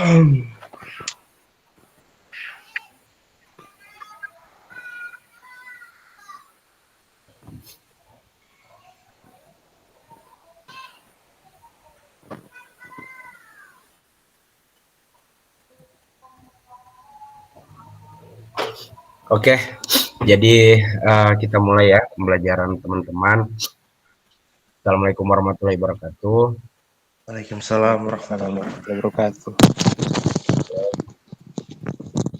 Oke, jadi kita mulai ya pembelajaran teman-teman. Assalamualaikum warahmatullahi wabarakatuh. Waalaikumsalam warahmatullahi wabarakatuh.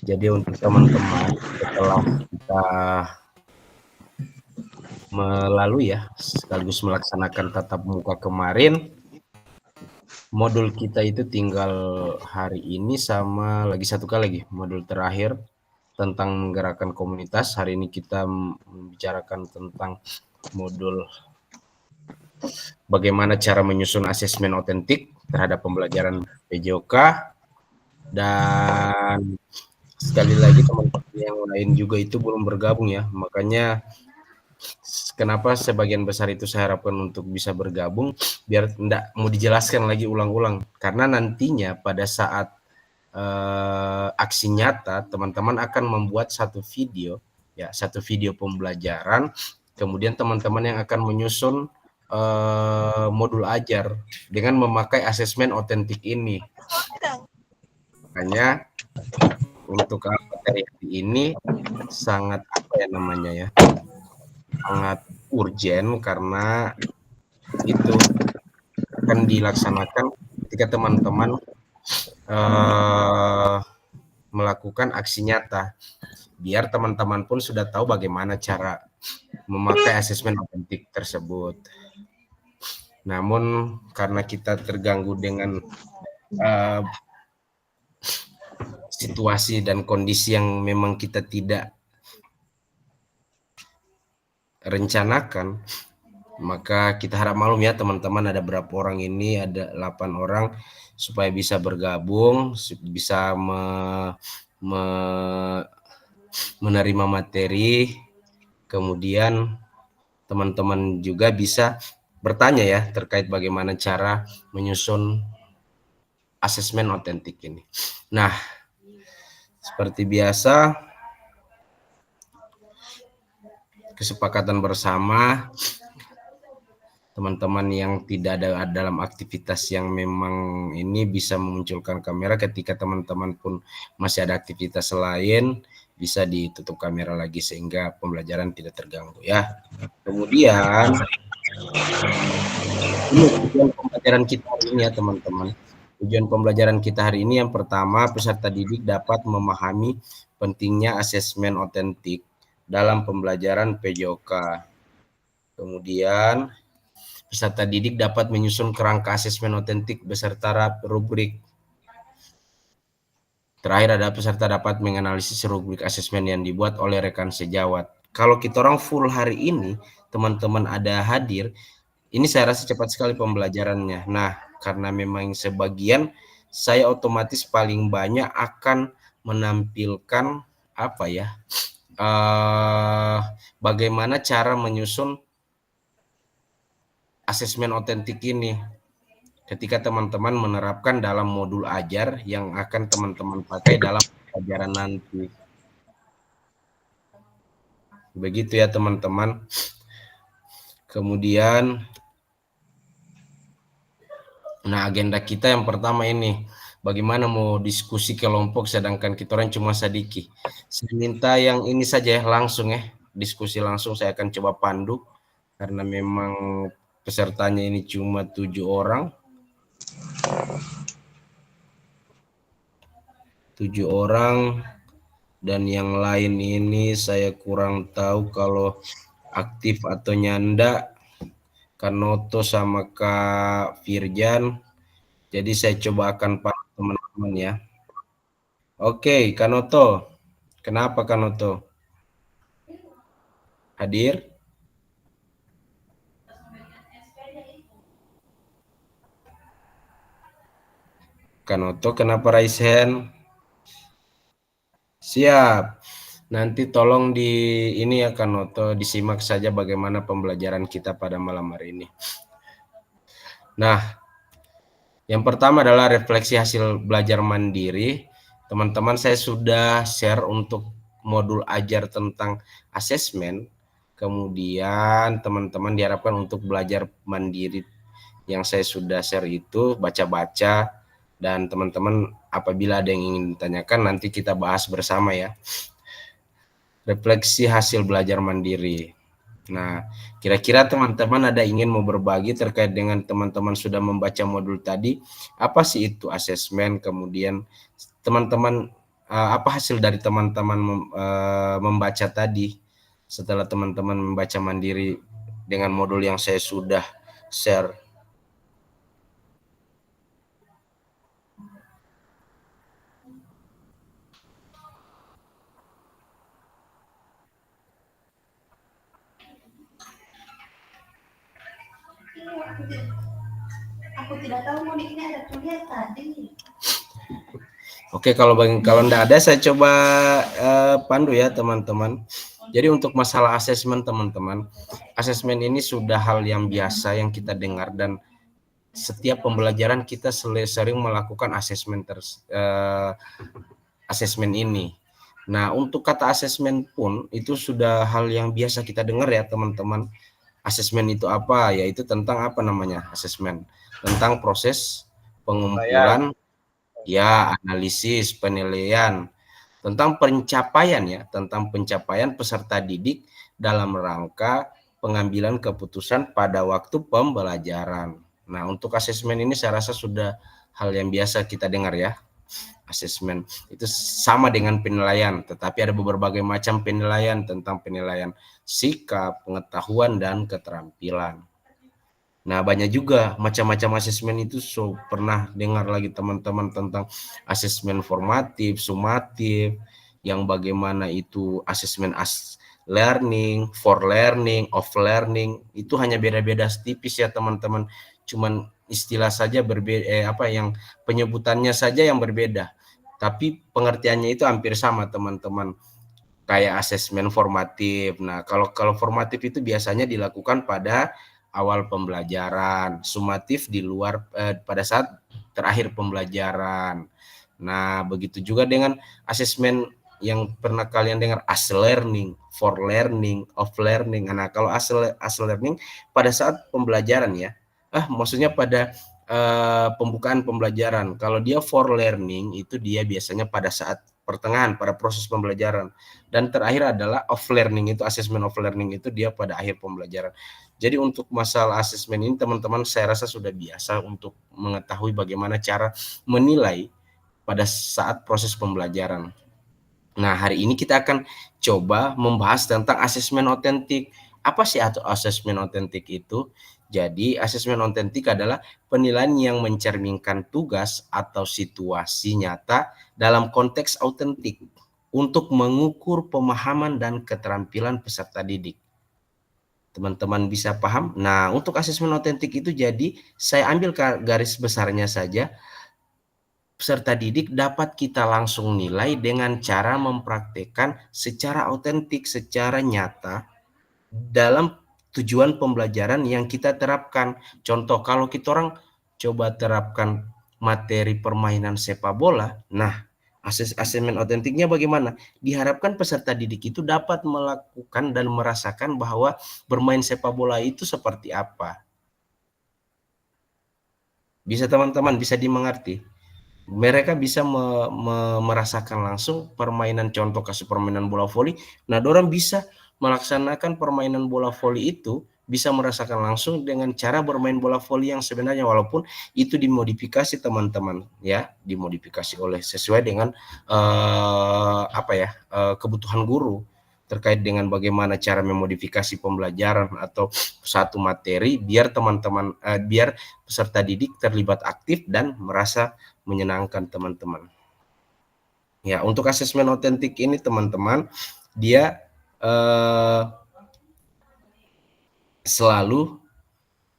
Jadi untuk teman-teman, setelah kita melalui ya sekaligus melaksanakan tatap muka kemarin, modul kita itu tinggal hari ini sama lagi satu kali lagi modul terakhir tentang menggerakkan komunitas. Hari ini kita membicarakan tentang modul bagaimana cara menyusun asesmen otentik terhadap pembelajaran PJOK, dan sekali lagi teman-teman yang lain juga itu belum bergabung ya, makanya kenapa sebagian besar itu saya harapkan untuk bisa bergabung biar tidak mau dijelaskan lagi ulang-ulang, karena nantinya pada saat aksi nyata teman-teman akan membuat satu video ya, satu video pembelajaran, kemudian teman-teman yang akan menyusun modul ajar dengan memakai asesmen otentik ini. Makanya untuk materi ini sangat sangat urgent, karena itu akan dilaksanakan ketika teman-teman melakukan aksi nyata, biar teman-teman pun sudah tahu bagaimana cara memakai asesmen otentik tersebut. Namun karena kita terganggu dengan situasi dan kondisi yang memang kita tidak rencanakan, maka kita harap maklum ya teman-teman, ada berapa orang ini, ada 8 orang, supaya bisa bergabung, bisa menerima materi, kemudian teman-teman juga bisa bertanya ya terkait bagaimana cara menyusun asesmen otentik ini. Nah, seperti biasa, kesepakatan bersama teman-teman yang tidak ada dalam aktivitas yang memang ini bisa memunculkan kamera. Ketika teman-teman pun masih ada aktivitas lain, bisa ditutup kamera lagi sehingga pembelajaran tidak terganggu ya. Kemudian ini tujuan pembelajaran kita hari ini ya teman-teman. Tujuan pembelajaran kita hari ini yang pertama, peserta didik dapat memahami pentingnya asesmen otentik dalam pembelajaran PJOK. Kemudian peserta didik dapat menyusun kerangka asesmen otentik beserta rubrik. Terakhir ada peserta dapat menganalisis rubrik asesmen yang dibuat oleh rekan sejawat. Kalau kita orang full hari ini, teman-teman ada hadir, ini saya rasa cepat sekali pembelajarannya. Nah, karena memang sebagian, saya otomatis paling banyak akan menampilkan bagaimana cara menyusun asesmen otentik ini ketika teman-teman menerapkan dalam modul ajar yang akan teman-teman pakai dalam pelajaran nanti. Begitu ya teman-teman. Kemudian, nah agenda kita yang pertama ini, bagaimana mau diskusi kelompok sedangkan kita orang cuma sedikit. Saya minta yang ini saja ya, langsung ya, diskusi langsung. Saya akan coba pandu karena memang pesertanya ini cuma 7 orang. 7 orang, dan yang lain ini saya kurang tahu kalau aktif atau nyanda, Kanoto sama Kak Firjan. Jadi saya coba akan pandu teman-teman ya. Oke, Kanoto. Kenapa Kanoto? Hadir? Kanoto, kenapa raise hand? Siap. Nanti tolong di ini ya Kanoto, disimak saja bagaimana pembelajaran kita pada malam hari ini. Nah, Yang pertama adalah refleksi hasil belajar mandiri. Teman-teman, saya sudah share untuk modul ajar tentang asesmen. Kemudian teman-teman diharapkan untuk belajar mandiri yang saya sudah share itu, baca-baca, dan teman-teman apabila ada yang ingin ditanyakan nanti kita bahas bersama ya. Refleksi hasil belajar mandiri. Nah, kira-kira teman-teman ada ingin mau berbagi terkait dengan teman-teman sudah membaca modul tadi, apa sih itu asesmen, kemudian teman-teman apa hasil dari teman-teman membaca tadi setelah teman-teman membaca mandiri dengan modul yang saya sudah share. Aku tidak tahu mau ini ada tulisan tadi. Oke, kalau enggak ada saya coba pandu ya teman-teman. Jadi untuk masalah asesmen teman-teman, asesmen ini sudah hal yang biasa yang kita dengar dan setiap pembelajaran kita sering melakukan asesmen ini. Nah, untuk kata asesmen pun itu sudah hal yang biasa kita dengar ya teman-teman. Asesmen itu apa? Yaitu tentang apa namanya? Asesmen tentang proses pengumpulan, ya, analisis, penilaian, tentang pencapaian ya, tentang pencapaian peserta didik dalam rangka pengambilan keputusan pada waktu pembelajaran. Nah, untuk asesmen ini saya rasa sudah hal yang biasa kita dengar ya. Asesmen itu sama dengan penilaian, tetapi ada berbagai macam penilaian tentang penilaian sikap, pengetahuan, dan keterampilan. Nah, banyak juga macam-macam asesmen itu pernah dengar lagi teman-teman tentang asesmen formatif, sumatif, yang bagaimana itu asesmen learning, for learning, of learning, itu hanya beda-beda tipis ya teman-teman. Cuman istilah saja berbeda, yang penyebutannya saja yang berbeda. Tapi pengertiannya itu hampir sama teman-teman. Kayak asesmen formatif. Nah, kalau formatif itu biasanya dilakukan pada awal pembelajaran, sumatif di luar pada saat terakhir pembelajaran. Nah, begitu juga dengan asesmen yang pernah kalian dengar, as learning, for learning, of learning. Nah, kalau as learning pada saat pembelajaran ya. Maksudnya pada pembukaan pembelajaran. Kalau dia for learning itu dia biasanya pada saat pertengahan, pada proses pembelajaran. Dan terakhir adalah off learning, itu asesmen of learning itu dia pada akhir pembelajaran. Jadi untuk masalah asesmen ini teman-teman saya rasa sudah biasa untuk mengetahui bagaimana cara menilai pada saat proses pembelajaran. Nah, hari ini kita akan coba membahas tentang asesmen otentik. Apa sih asesmen otentik itu? Jadi, asesmen otentik adalah penilaian yang mencerminkan tugas atau situasi nyata dalam konteks autentik untuk mengukur pemahaman dan keterampilan peserta didik. Teman-teman bisa paham? Nah, untuk asesmen otentik itu jadi saya ambil garis besarnya saja. Peserta didik dapat kita langsung nilai dengan cara mempraktekkan secara autentik, secara nyata dalam tujuan pembelajaran yang kita terapkan. Contoh, kalau kita orang coba terapkan materi permainan sepak bola, nah asesmen otentiknya bagaimana? Diharapkan peserta didik itu dapat melakukan dan merasakan bahwa bermain sepak bola itu seperti apa. Bisa teman-teman, bisa dimengerti? Mereka bisa merasakan langsung permainan, contoh kasih permainan bola voli. Nah, orang bisa melaksanakan permainan bola voli itu, bisa merasakan langsung dengan cara bermain bola voli yang sebenarnya, walaupun itu dimodifikasi teman-teman ya, dimodifikasi oleh sesuai dengan kebutuhan guru terkait dengan bagaimana cara memodifikasi pembelajaran atau satu materi biar teman-teman biar peserta didik terlibat aktif dan merasa menyenangkan teman-teman. Ya, untuk asesmen otentik ini teman-teman, dia selalu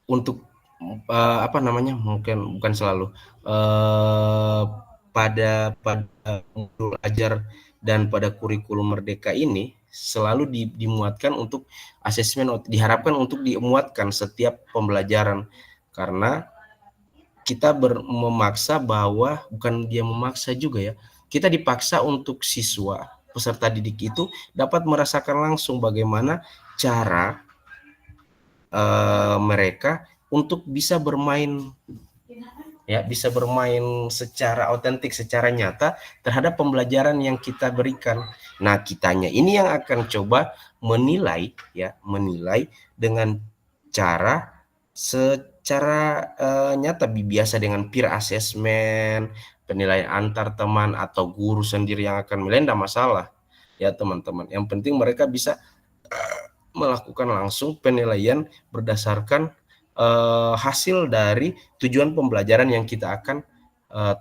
untuk mungkin bukan selalu pada modul ajar dan pada kurikulum Merdeka ini selalu dimuatkan untuk asesmen, diharapkan untuk dimuatkan setiap pembelajaran, karena kita memaksa bahwa bukan dia memaksa juga ya, kita dipaksa untuk siswa peserta didik itu dapat merasakan langsung bagaimana cara mereka untuk bisa bermain ya, bisa bermain secara otentik, secara nyata terhadap pembelajaran yang kita berikan. Nah, kitanya ini yang akan coba menilai ya, menilai dengan cara secara nyata, biasa dengan peer assessment, penilaian antar teman atau guru sendiri yang akan menilai, tidak masalah ya teman-teman. Yang penting mereka bisa melakukan langsung penilaian berdasarkan hasil dari tujuan pembelajaran yang kita akan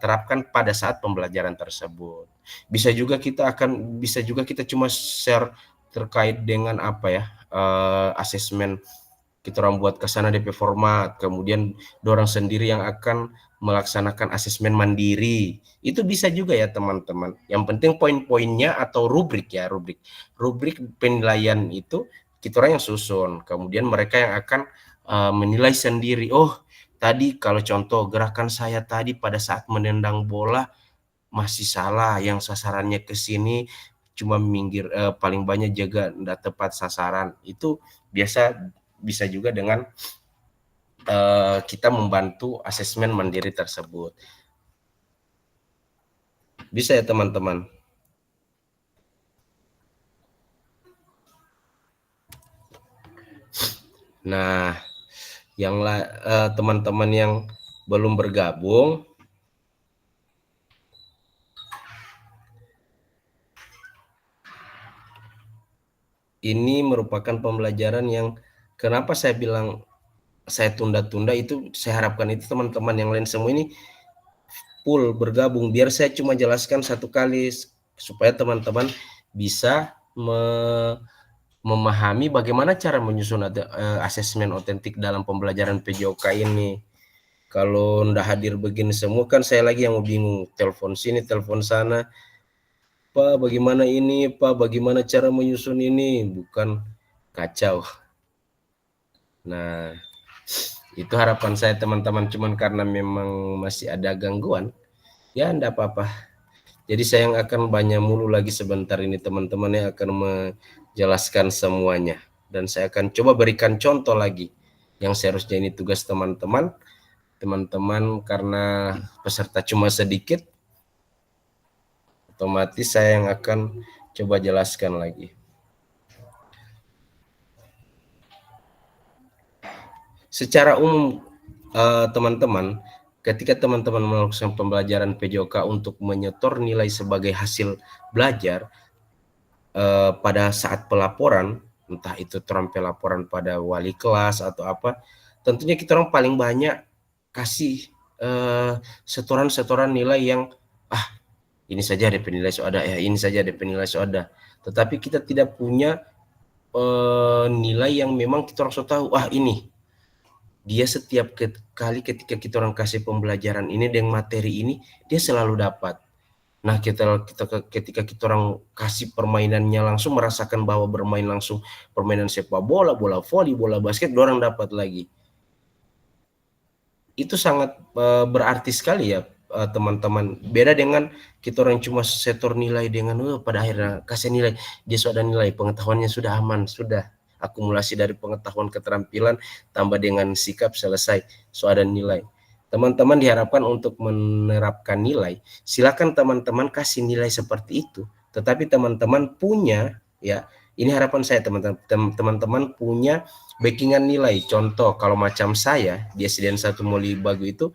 terapkan pada saat pembelajaran tersebut. Bisa juga kita cuma share terkait dengan apa ya, asesmen kita orang buat ke sana DP format, kemudian dorang sendiri yang akan melaksanakan asesmen mandiri. Itu bisa juga ya teman-teman. Yang penting poin-poinnya atau rubrik ya, rubrik penilaian itu kita orang yang susun, kemudian mereka yang akan menilai sendiri. Oh, tadi kalau contoh gerakan saya tadi pada saat menendang bola masih salah, yang sasarannya ke sini cuma minggir, paling banyak jaga tidak tepat sasaran. Itu bisa juga dengan kita membantu asesmen mandiri tersebut. Bisa ya teman-teman. Nah, yang teman-teman yang belum bergabung, ini merupakan pembelajaran yang kenapa saya bilang saya tunda-tunda, itu saya harapkan itu teman-teman yang lain semua ini full bergabung, biar saya cuma jelaskan satu kali supaya teman-teman bisa memahami bagaimana cara menyusun asesmen otentik dalam pembelajaran PJOK ini. Kalau ndak hadir begini semua kan saya lagi yang mau bingung, telepon sini telepon sana, Pak bagaimana ini, Pak bagaimana cara menyusun ini, bukan kacau. Nah, itu harapan saya teman-teman, cuman karena memang masih ada gangguan ya enggak apa-apa. Jadi saya yang akan banyak mulu lagi sebentar ini, teman-teman yang akan menjelaskan semuanya, dan saya akan coba berikan contoh lagi yang seharusnya ini tugas teman-teman karena peserta cuma sedikit, otomatis saya yang akan coba jelaskan lagi. Secara umum teman-teman, ketika teman-teman melakukan pembelajaran PJOK untuk menyetor nilai sebagai hasil belajar pada saat pelaporan, entah itu terampil laporan pada wali kelas atau apa, tentunya kita orang paling banyak kasih setoran-setoran nilai yang ini saja DP nilai so ada ya, ini saja DP nilai so ada, tetapi kita tidak punya nilai yang memang kita orang so tahu, ini dia setiap kali ketika kita orang kasih pembelajaran ini dengan materi ini dia selalu dapat. Nah, ketika kita orang kasih permainannya langsung, merasakan bahwa bermain langsung permainan sepak bola, bola voli, bola basket, orang dapat lagi. Itu sangat berarti sekali ya teman-teman. Beda dengan kita orang cuma setor nilai dengan pada akhirnya kasih nilai, dia sudah nilai, pengetahuannya sudah aman, sudah akumulasi dari pengetahuan keterampilan tambah dengan sikap selesai, so ada nilai. Teman-teman diharapkan untuk menerapkan nilai, silakan teman-teman kasih nilai seperti itu, tetapi teman-teman punya ya, ini harapan saya teman-teman punya backingan nilai. Contoh kalau macam saya di SDN 1 Moli Bagu itu,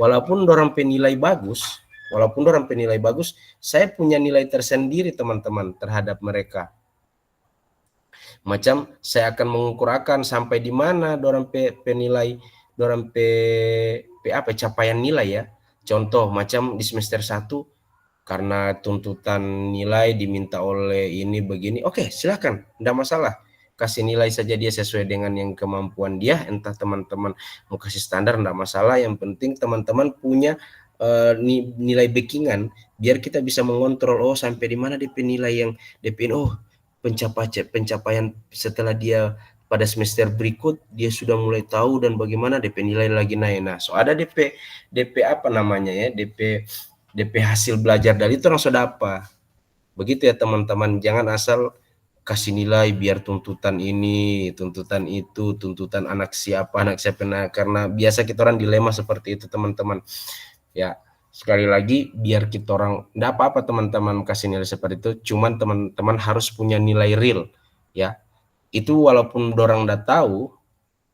walaupun dorang penilai bagus, saya punya nilai tersendiri teman-teman terhadap mereka. Macam saya akan mengukur sampai di mana dorang penilai, dorang capaian nilai ya. Contoh macam di semester 1 karena tuntutan nilai diminta oleh ini begini, oke silakan, enggak masalah. Kasih nilai saja dia sesuai dengan yang kemampuan dia, entah teman-teman mau kasih standar enggak masalah, yang penting teman-teman punya nilai backingan biar kita bisa mengontrol sampai di mana DP nilai yang DP pencapaian setelah dia pada semester berikut dia sudah mulai tahu dan bagaimana DP nilai lagi naik. Nah, so ada DP apa namanya ya, DP hasil belajar dari itu orang sudah apa. Begitu ya teman-teman, jangan asal kasih nilai biar tuntutan ini, tuntutan itu, tuntutan anak siapa, nah, karena biasa kita orang dilema seperti itu teman-teman. Ya, sekali lagi biar kita orang enggak apa-apa teman-teman kasih nilai seperti itu, cuman teman-teman harus punya nilai real ya. Itu walaupun dorang udah tahu,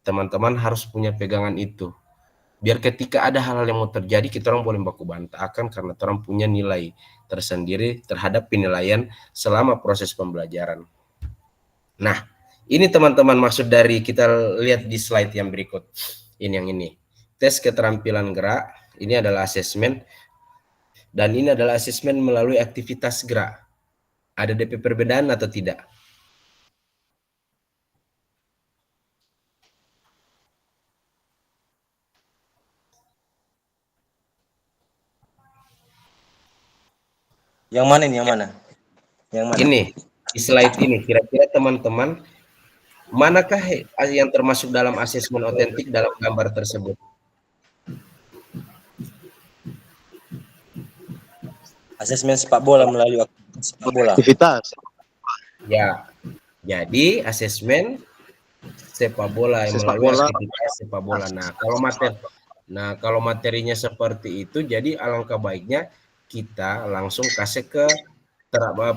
teman-teman harus punya pegangan itu. Biar ketika ada hal-hal yang mau terjadi, kita orang boleh baku bantahkan karena orang punya nilai tersendiri terhadap penilaian selama proses pembelajaran. Nah, ini teman-teman maksud dari kita lihat di slide yang berikut. Ini yang ini. Tes keterampilan gerak, ini adalah asesmen, dan ini adalah asesmen melalui aktivitas gerak. Ada DP perbedaan atau tidak? Yang mana ini? Yang mana? Yang mana? Ini, di slide ini, kira-kira teman-teman, manakah yang termasuk dalam asesmen otentik dalam gambar tersebut? Asesmen sepak bola melalui sepak bola. Aktivitas. Ya, jadi asesmen sepak bola yang Sepak melalui bola. aktivitas sepak bola. Nah, kalau materinya seperti itu, jadi alangkah baiknya kita langsung kasih ke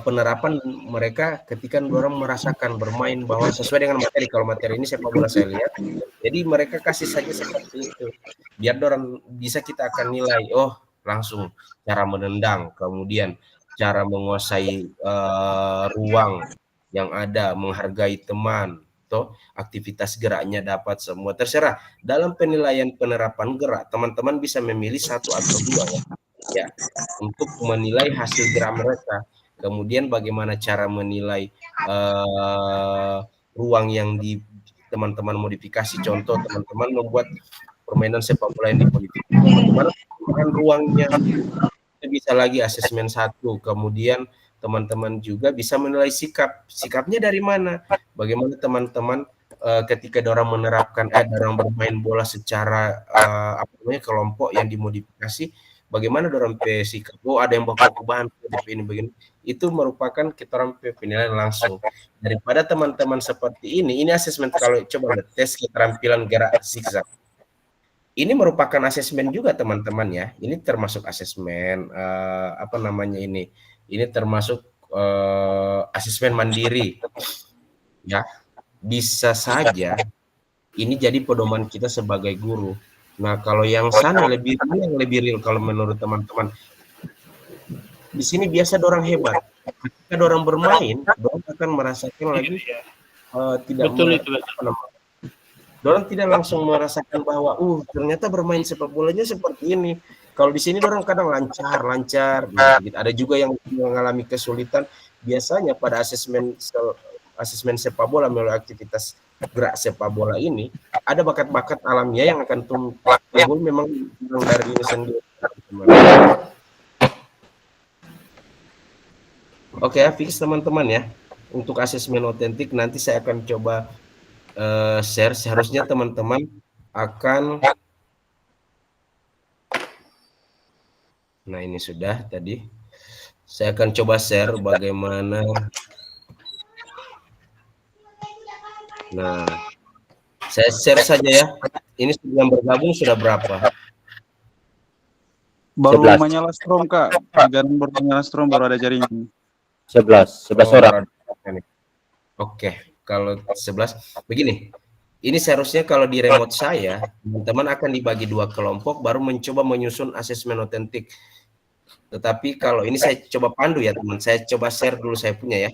penerapan mereka ketika orang merasakan bermain bahwa sesuai dengan materi. Kalau materi ini sepak bola saya lihat, jadi mereka kasih saja seperti itu. Biar orang bisa kita akan nilai, oh langsung cara menendang, kemudian cara menguasai ruang yang ada, menghargai teman, toh aktivitas geraknya dapat semua terserah. Dalam penilaian penerapan gerak, teman-teman bisa memilih satu atau dua ya untuk menilai hasil gerak mereka. Kemudian bagaimana cara menilai ruang yang di teman-teman modifikasi. Contoh teman-teman membuat permainan sepak bola yang dimodifikasi. Bagaimana ruangnya, itu bisa lagi asesmen 1. Kemudian teman-teman juga bisa menilai sikapnya dari mana, bagaimana teman-teman ketika orang menerapkan orang bermain bola secara apa namanya kelompok yang dimodifikasi, bagaimana orang sikap, oh ada yang baku bahan ini begini, itu merupakan kita orang penilaian langsung. Daripada teman-teman seperti ini asesmen. Kalau coba tes keterampilan gerak zigzag, ini merupakan asesmen juga teman-teman ya. Ini termasuk asesmen apa namanya ini? Ini termasuk asesmen mandiri. Ya, bisa saja ini jadi pedoman kita sebagai guru. Nah, kalau yang sana lebih real kalau menurut teman-teman. Di sini biasa dorang hebat. Ketika dorang bermain, dorang akan merasakan lagi tidak Betul itu. dorang tidak langsung merasakan bahwa ternyata bermain sepak bolanya seperti ini. Kalau di sini dorang kadang lancar. Nah, gitu. Ada juga yang mengalami kesulitan. Biasanya pada asesmen sepak bola melalui aktivitas gerak sepak bola ini ada bakat-bakat alamiah yang akan tumbuh memang dari ini sendiri. Oke, fix teman-teman ya. Untuk asesmen otentik nanti saya akan coba share. Seharusnya teman-teman akan, nah ini sudah tadi saya akan coba share bagaimana. Nah, saya share saja ya. Ini yang bergabung sudah berapa? Baru 11. menyala Strom, Kak. Jaring baru menyala Strom, baru ada jaringan. 11 orang. Oke, kalau 11 begini. Ini seharusnya kalau di remote saya, teman-teman akan dibagi 2 kelompok baru mencoba menyusun asesmen otentik. Tetapi kalau ini saya coba pandu ya teman, saya coba share dulu saya punya ya.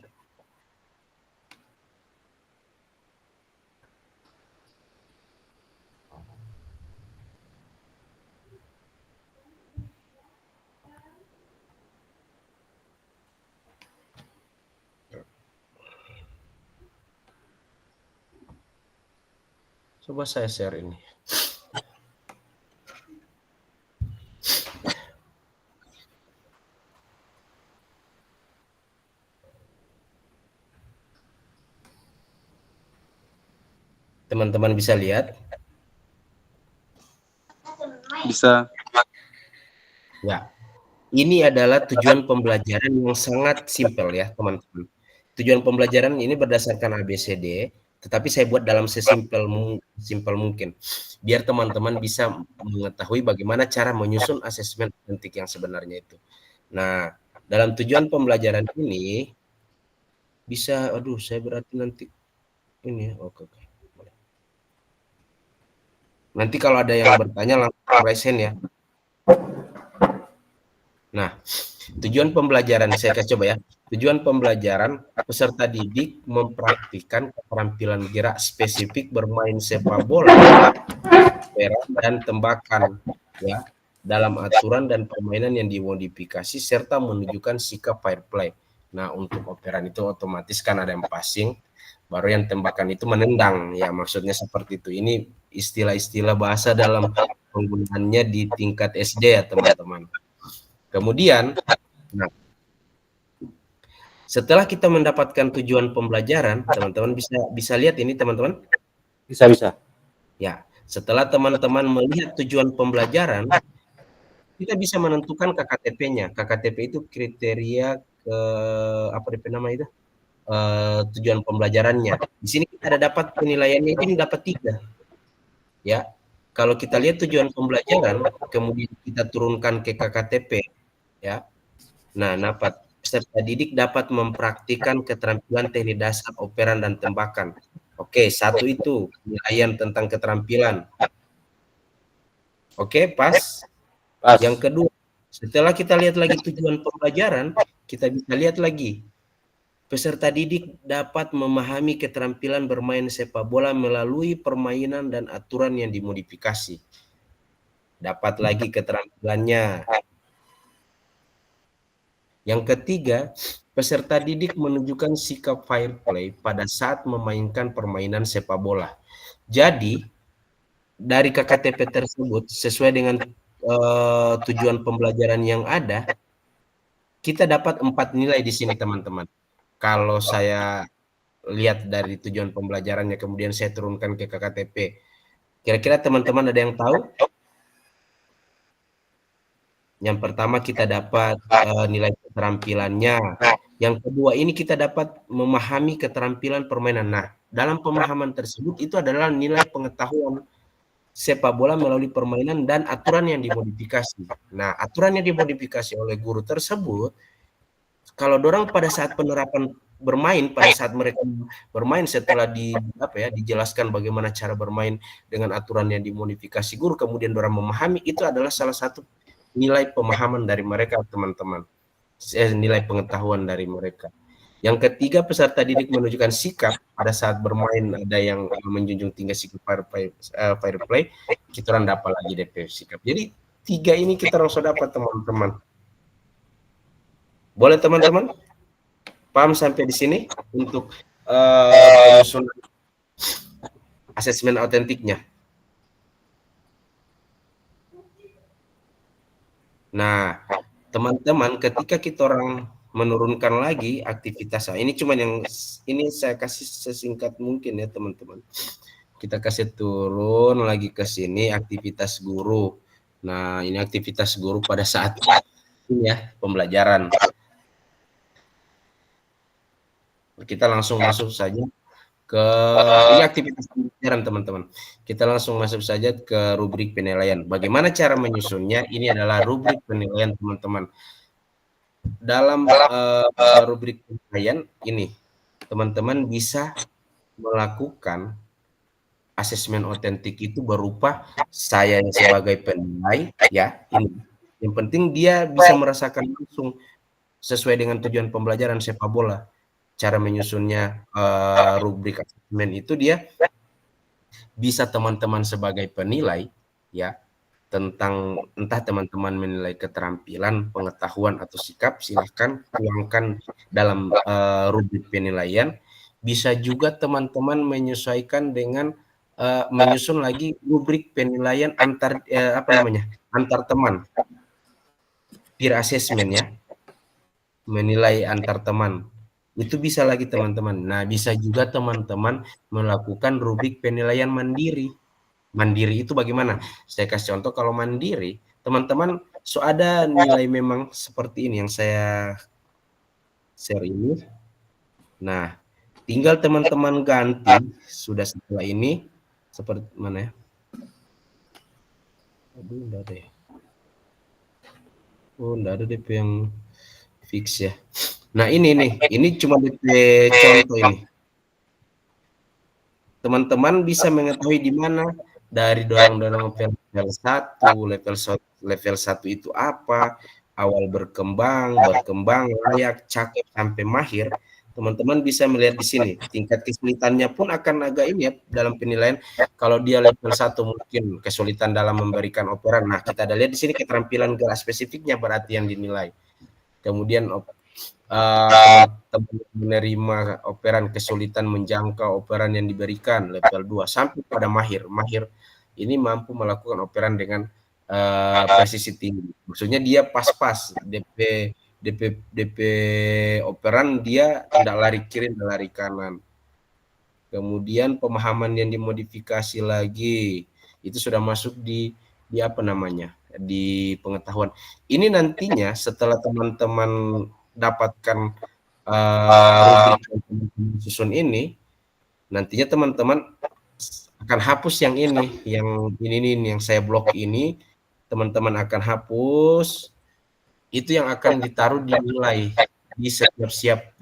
Coba saya share ini. Teman-teman bisa lihat. Bisa. Ya, ini adalah tujuan pembelajaran yang sangat simpel ya teman-teman. Tujuan pembelajaran ini berdasarkan ABCD, tetapi saya buat dalam sesimpel mungkin, biar teman-teman bisa mengetahui bagaimana cara menyusun asesmen otentik yang sebenarnya itu. Nah, dalam tujuan pembelajaran ini bisa, aduh saya berarti nanti ini ya, oke. Nanti kalau ada yang bertanya langsung raise hand ya. Nah, tujuan pembelajaran saya kasih coba ya. Tujuan pembelajaran peserta didik mempraktikkan keterampilan gerak spesifik bermain sepak bola, dan tembakan ya dalam aturan dan permainan yang dimodifikasi serta menunjukkan sikap fair play. Nah, untuk operan itu otomatis kan ada yang passing, baru yang tembakan itu menendang ya, maksudnya seperti itu. Ini istilah-istilah bahasa dalam penggunaannya di tingkat SD ya teman-teman. Kemudian, nah, setelah kita mendapatkan tujuan pembelajaran, teman-teman bisa lihat ini teman-teman. Bisa. Ya, setelah teman-teman melihat tujuan pembelajaran, kita bisa menentukan KKTP-nya. KKTP itu kriteria apa nama itu? Tujuan pembelajarannya. Di sini kita ada dapat penilaiannya ini dapat 3. Ya. Kalau kita lihat tujuan pembelajaran, kemudian kita turunkan ke KKTP, ya. Nah, peserta didik dapat mempraktikkan keterampilan teknik dasar operan dan tembakan. Oke, 1 itu penilaian tentang keterampilan. Oke, pas. Yang kedua, setelah kita lihat lagi tujuan pembelajaran, kita bisa lihat lagi peserta didik dapat memahami keterampilan bermain sepak bola melalui permainan dan aturan yang dimodifikasi. Dapat lagi keterampilannya. Yang ketiga, peserta didik menunjukkan sikap fair play pada saat memainkan permainan sepak bola. Jadi, dari KKTP tersebut, sesuai dengan tujuan pembelajaran yang ada, kita dapat 4 nilai di sini teman-teman. Kalau saya lihat dari tujuan pembelajarannya, kemudian saya turunkan ke KKTP. Kira-kira teman-teman ada yang tahu? Yang pertama kita dapat nilai keterampilannya. Yang kedua ini kita dapat memahami keterampilan permainan. Nah, dalam pemahaman tersebut itu adalah nilai pengetahuan sepak bola melalui permainan dan aturan yang dimodifikasi. Nah, aturan yang dimodifikasi oleh guru tersebut, kalau dorang pada saat penerapan bermain, pada saat mereka bermain setelah dijelaskan bagaimana cara bermain dengan aturan yang dimodifikasi guru, kemudian dorang memahami, itu adalah salah satu nilai pemahaman dari mereka teman-teman, nilai pengetahuan dari mereka. Yang ketiga, peserta didik menunjukkan sikap pada saat bermain, ada yang menjunjung tinggi sikap fair play, kita orang dapat lagi DP sikap. Jadi 3 ini kita langsung dapat teman-teman. Boleh teman-teman? Paham sampai di sini untuk penyusunan asesmen autentiknya? Nah, teman-teman, ketika kita orang menurunkan lagi aktivitas, ini cuma yang ini saya kasih sesingkat mungkin ya teman-teman. Kita kasih turun lagi ke sini aktivitas guru. Nah, ini aktivitas guru pada saat ini ya pembelajaran. Kita langsung masuk saja ke ini aktivitas pembelajaran teman-teman. Kita langsung masuk saja ke rubrik penilaian. Bagaimana cara menyusunnya? Ini adalah rubrik penilaian teman-teman. Dalam rubrik penilaian ini, teman-teman bisa melakukan asesmen otentik itu berupa saya sebagai penilai ya. Ini yang penting dia bisa merasakan langsung sesuai dengan tujuan pembelajaran sepak bola. Cara menyusunnya rubrik asesmen itu dia bisa teman-teman sebagai penilai ya, tentang entah teman-teman menilai keterampilan, pengetahuan atau sikap, silahkan tuangkan dalam rubrik penilaian. Bisa juga teman-teman menyesuaikan dengan menyusun lagi rubrik penilaian antar antar teman, peer assessment ya, menilai antar teman. Itu bisa lagi teman-teman. Nah, bisa juga teman-teman melakukan rubrik penilaian mandiri. Mandiri itu bagaimana? Saya kasih contoh kalau mandiri, teman-teman ada nilai memang seperti ini yang saya share ini. Nah, tinggal teman-teman ganti sudah setelah ini seperti mana ya? Aduh, enggak ada ya. Oh, enggak ada DP yang fix ya. Nah, ini nih, ini cuma DP contoh ini. Teman-teman bisa mengetahui di mana dari dorong-dorong level 1, level 1 itu apa, awal berkembang, layak, cakep sampai mahir. Teman-teman bisa melihat di sini. Tingkat kesulitannya pun akan agak ini ya dalam penilaian. Kalau dia level 1 mungkin kesulitan dalam memberikan operan. Nah, kita ada lihat di sini keterampilan gerak spesifiknya berarti yang dinilai. Kemudian teman-teman menerima operan kesulitan menjangkau operan yang diberikan level 2 sampai pada mahir. Mahir ini mampu melakukan operan dengan presisi tinggi. Maksudnya dia pas-pas DP operan dia tidak lari kiri, tidak lari kanan. Kemudian pemahaman yang dimodifikasi lagi itu sudah masuk di apa namanya? Di pengetahuan. Ini nantinya setelah teman-teman dapatkan rubrik susun ini, nantinya teman-teman akan hapus yang ini yang saya blok ini, teman-teman akan hapus. Itu yang akan ditaruh di nilai di setiap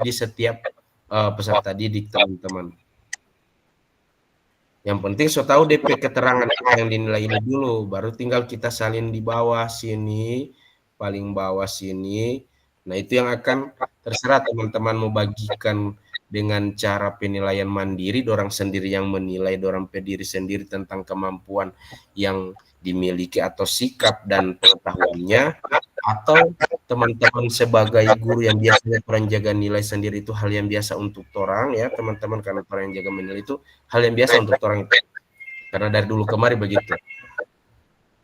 peserta didik teman-teman. Yang penting so tahu DP keterangan yang dinilai ini dulu, baru tinggal kita salin di bawah sini, paling bawah sini. Nah, itu yang akan terserah teman-teman mau bagikan dengan cara penilaian mandiri, dorang sendiri yang menilai, dorang pediri sendiri tentang kemampuan yang dimiliki atau sikap dan pengetahuannya, atau teman-teman sebagai guru yang biasanya orang jaga nilai sendiri itu hal yang biasa untuk orang ya teman-teman, karena orang yang jaga menilai itu hal yang biasa untuk orang itu, karena dari dulu kemari begitu.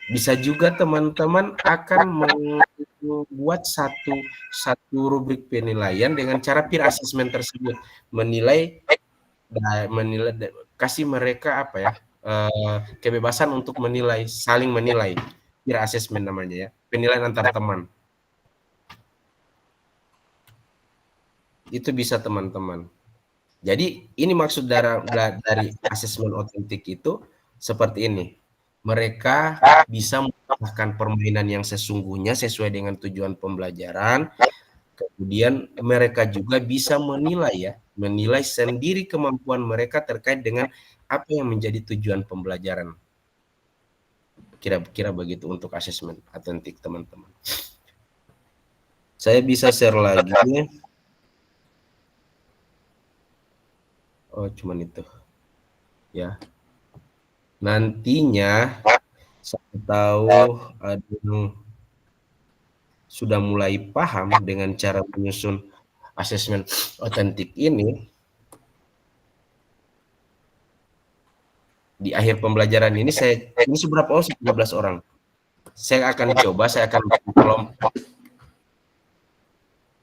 Bisa juga teman-teman akan membuat satu rubrik penilaian dengan cara peer assessment tersebut, menilai kasih mereka apa ya kebebasan untuk menilai, saling menilai, peer assessment namanya ya, penilaian antar teman. Itu bisa teman-teman. Jadi ini maksud dari asesmen otentik itu seperti ini. Mereka bisa melakukan permainan yang sesungguhnya sesuai dengan tujuan pembelajaran. Kemudian mereka juga bisa menilai sendiri kemampuan mereka terkait dengan apa yang menjadi tujuan pembelajaran. Kira-kira begitu untuk asesmen otentik teman-teman. Saya bisa share lagi. Oh, cuman itu. Ya. Nantinya saya tahu ada yang sudah mulai paham dengan cara menyusun asesmen otentik ini. Di akhir pembelajaran ini ini seberapa orang? 13 orang. Saya akan kelompok.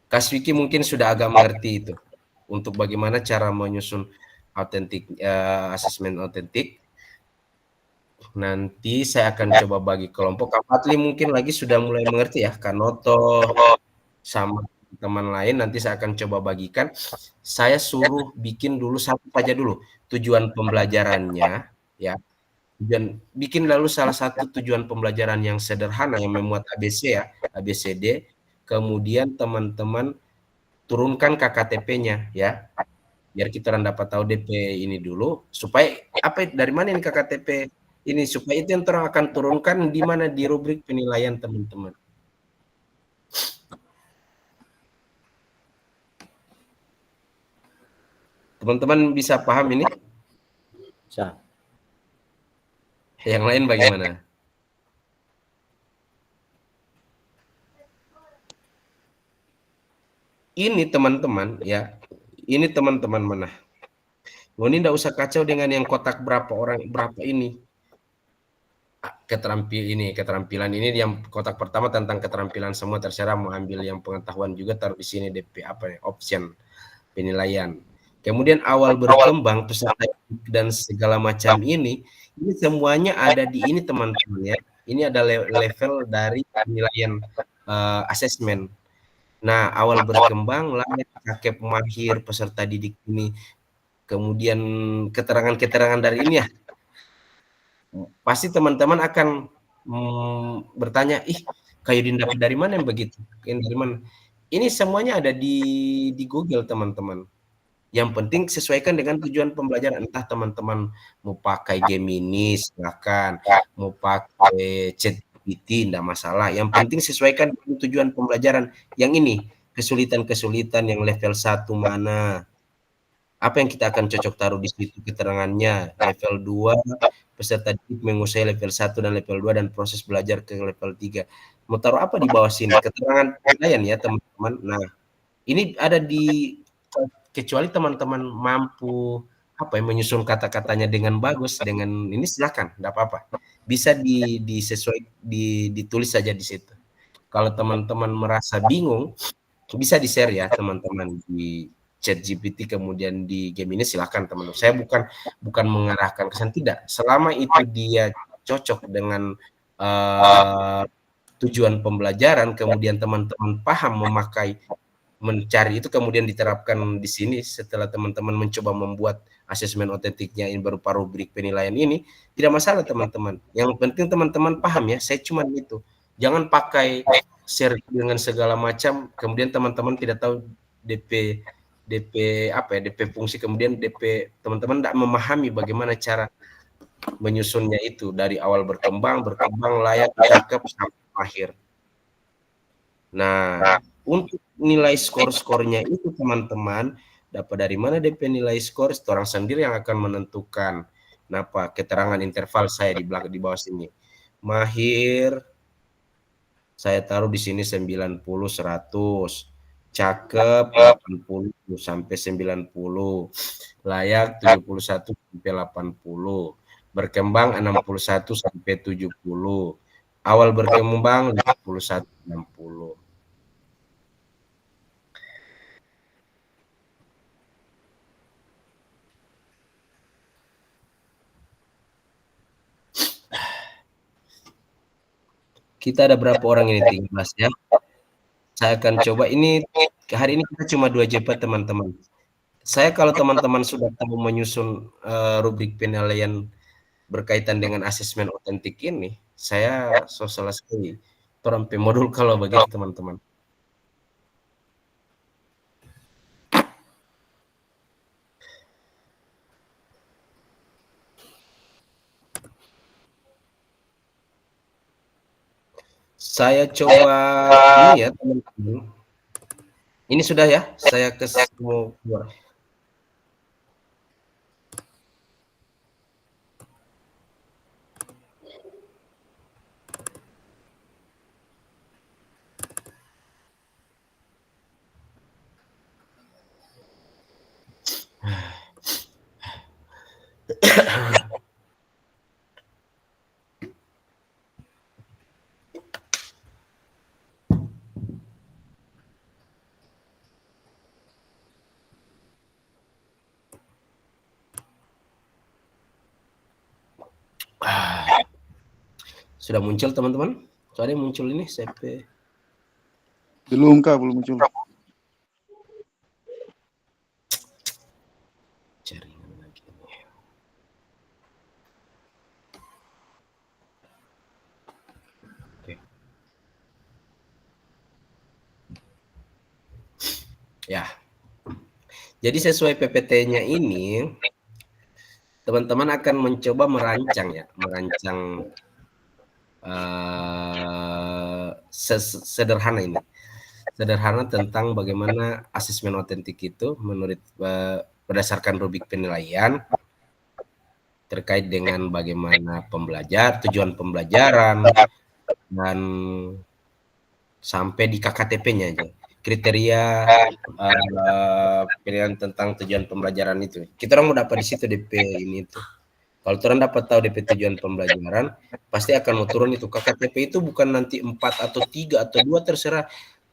Kak Vicky mungkin sudah agak mengerti itu untuk bagaimana cara menyusun asesmen otentik. Nanti saya akan coba bagi kelompok. Kak Patli mungkin lagi sudah mulai mengerti ya, Kak Noto sama teman lain. Nanti saya akan coba bagikan. Saya suruh bikin dulu satu saja dulu tujuan pembelajarannya ya. Dan bikin lalu salah satu tujuan pembelajaran yang sederhana yang memuat ABC ya, ABCD. Kemudian teman-teman turunkan KKTP-nya ya. Biar kita dapat tahu DP ini dulu supaya dari mana ini KKTP ini, supaya itu yang orang akan turunkan di mana di rubrik penilaian teman-teman. Teman-teman bisa paham ini? Bisa. Yang lain bagaimana? Ini teman-teman ya, ini teman-teman mana? Ini enggak usah kacau dengan yang kotak berapa orang, berapa ini. Keterampilan ini yang kotak pertama tentang keterampilan semua, terserah mau ambil yang pengetahuan juga taruh di sini DP apa ya, option. penilaian. Kemudian awal berkembang peserta dan segala macam ini semuanya ada di ini teman-teman ya. Ini ada level dari penilaian asesmen. Nah, awal berkembang, layak, cakep, mahir, peserta didik ini, kemudian keterangan-keterangan dari ini ya, pasti teman-teman akan bertanya, ih, kayak dapat dari mana yang begitu? Dari mana? Ini semuanya ada di Google teman-teman. Yang penting sesuaikan dengan tujuan pembelajaran. Entah teman-teman mau pakai Gemini, silakan. Mau pakai ChatGPT, tidak masalah. Yang penting sesuaikan dengan tujuan pembelajaran. Yang ini, kesulitan-kesulitan yang level 1 mana. Apa yang kita akan cocok taruh di situ keterangannya. Level 2, peserta didik menguasai level 1 dan level 2 dan proses belajar ke level 3. Mau taruh apa di bawah sini? Keterangan penilaian ya teman-teman. Nah, ini ada di, kecuali teman-teman mampu apa ya, menyusun kata-katanya dengan bagus, dengan ini silakan, enggak apa-apa. Bisa ditulis saja di situ. Kalau teman-teman merasa bingung, bisa di-share ya teman-teman di ChatGPT kemudian di Gemini, silakan teman-teman. Saya bukan mengarahkan ke sana, tidak. Selama itu dia cocok dengan tujuan pembelajaran, kemudian teman-teman paham memakai, mencari itu, kemudian diterapkan di sini setelah teman-teman mencoba membuat asesmen otentiknya ini berupa rubrik penilaian ini, tidak masalah teman-teman. Yang penting teman-teman paham ya, saya cuma itu. Jangan pakai share dengan segala macam, kemudian teman-teman tidak tahu DP apa ya, DP fungsi, kemudian DP teman-teman tidak memahami bagaimana cara menyusunnya itu dari awal berkembang, layak, cakep sampai akhir. Nah, untuk nilai skor-skornya itu teman-teman dapat dari mana DP nilai skor, orang sendiri yang akan menentukan. Kenapa? Keterangan interval saya di bawah sini. Mahir saya taruh di sini 90 100. Cakep 80 sampai 90. Layak 71 sampai 80. Berkembang 61 sampai 70. Awal berkembang 51 60. Kita ada berapa orang ini, 13 ya. Saya akan coba ini, hari ini kita cuma 2 JP teman-teman. Saya kalau teman-teman sudah tahu menyusun rubrik penilaian berkaitan dengan asesmen otentik ini, saya selesai sampai modul kalau begitu teman-teman. Saya coba ini ya teman-teman. Ini sudah ya, saya mau keluar. Sudah muncul teman-teman? Soalnya muncul ini CP. Belum Kak, belum muncul. Jaringan lagi. Oke. Ya. Jadi sesuai PPT-nya ini, teman-teman akan mencoba merancang ya, sederhana ini. Sederhana tentang bagaimana asesmen otentik itu menurut berdasarkan rubrik penilaian terkait dengan bagaimana tujuan pembelajaran dan sampai di KKTP-nya aja. Kriteria penilaian tentang tujuan pembelajaran itu. Kita orang mau dapat di situ DP ini itu. Kalau orang dapat tahu DP tujuan pembelajaran, pasti akan mau turun itu. KKTP itu bukan nanti 4 atau 3 atau 2 terserah.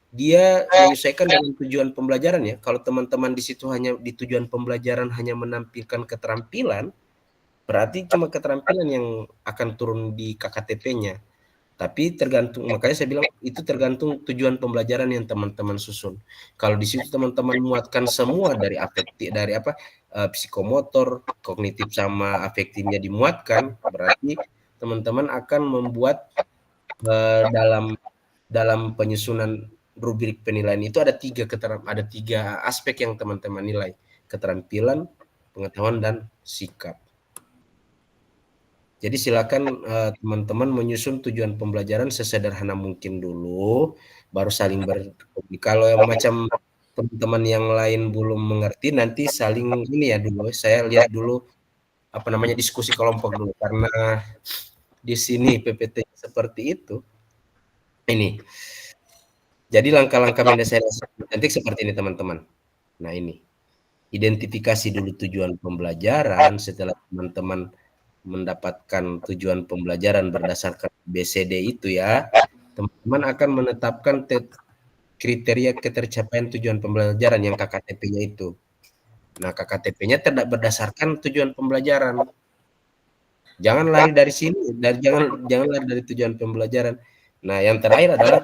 dia menyesuaikan dengan tujuan pembelajaran ya. Kalau teman-teman di situ hanya di tujuan pembelajaran hanya menampilkan keterampilan, berarti cuma keterampilan yang akan turun di KKTP-nya. Tapi tergantung, makanya saya bilang itu tergantung tujuan pembelajaran yang teman-teman susun. Kalau di situ teman-teman muatkan semua dari afektif, dari psikomotor, kognitif sama afektifnya dimuatkan, berarti teman-teman akan membuat dalam penyusunan rubrik penilaian itu ada tiga aspek yang teman-teman nilai: keterampilan, pengetahuan, dan sikap. Jadi silakan teman-teman menyusun tujuan pembelajaran sesederhana mungkin dulu, baru saling kalau yang macam teman-teman yang lain belum mengerti, nanti saling ini ya dulu. Saya lihat dulu diskusi kelompok dulu, karena di sini PPT seperti itu. Ini. Jadi langkah-langkah mendasari nanti seperti ini teman-teman. Nah ini, identifikasi dulu tujuan pembelajaran. Setelah teman-teman mendapatkan tujuan pembelajaran berdasarkan BCD itu ya, teman-teman akan menetapkan kriteria ketercapaian tujuan pembelajaran yang KKTP-nya itu. Nah, KKTP-nya tidak berdasarkan tujuan pembelajaran. Jangan lari dari sini, jangan lari dari tujuan pembelajaran. Nah, yang terakhir adalah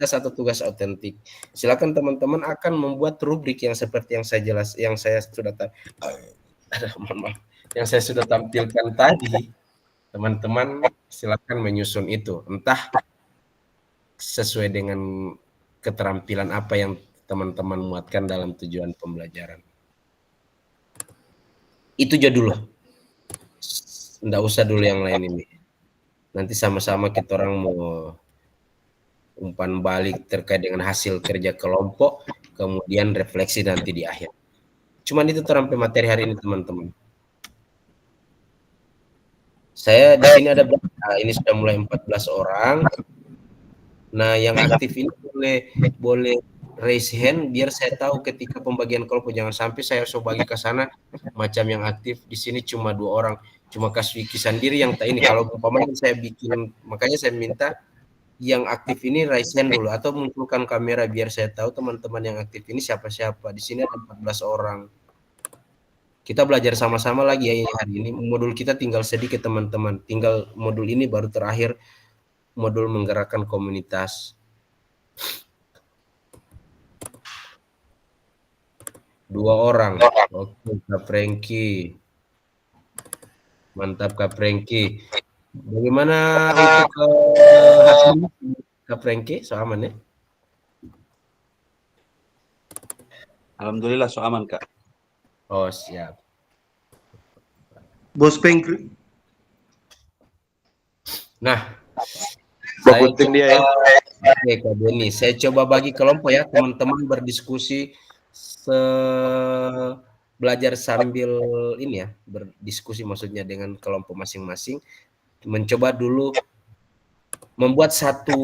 satu tugas autentik. Silakan teman-teman akan membuat rubrik yang seperti yang saya sudah tampilkan tadi. Teman-teman silakan menyusun itu, entah sesuai dengan keterampilan apa yang teman-teman muatkan dalam tujuan pembelajaran. Itu aja dulu. Nggak usah dulu yang lain ini. Nanti sama-sama kita orang mau umpan balik terkait dengan hasil kerja kelompok, kemudian refleksi nanti di akhir. Cuman itu terampai materi hari ini teman-teman. Saya di sini ada ini sudah mulai 14 orang. Nah, yang aktif ini boleh raise hand biar saya tahu ketika pembagian kelompok, jangan sampai saya bagi ke sana macam yang aktif di sini cuma 2 orang, cuma Kaswiki sendiri yang ini. Kalau umpamanya saya bikin, makanya saya minta yang aktif ini raise hand dulu atau munculkan kamera biar saya tahu teman-teman yang aktif ini siapa-siapa. Di sini ada 14 orang. Kita belajar sama-sama lagi ya hari ini. Modul kita tinggal sedikit teman-teman. Tinggal modul ini baru terakhir, modul menggerakkan komunitas. 2 orang. Oke, Kak Franky. Mantap Kak Franky. Bagaimana untuk Kak Franky? So aman ya? Alhamdulillah so aman, Kak. Oh, siap. Bos Pengkri. Nah, Bagutin dia ya. Oke, Kak Denny. Saya coba bagi kelompok ya, teman-teman berdiskusi belajar sambil ini ya, berdiskusi maksudnya dengan kelompok masing-masing. Mencoba dulu membuat satu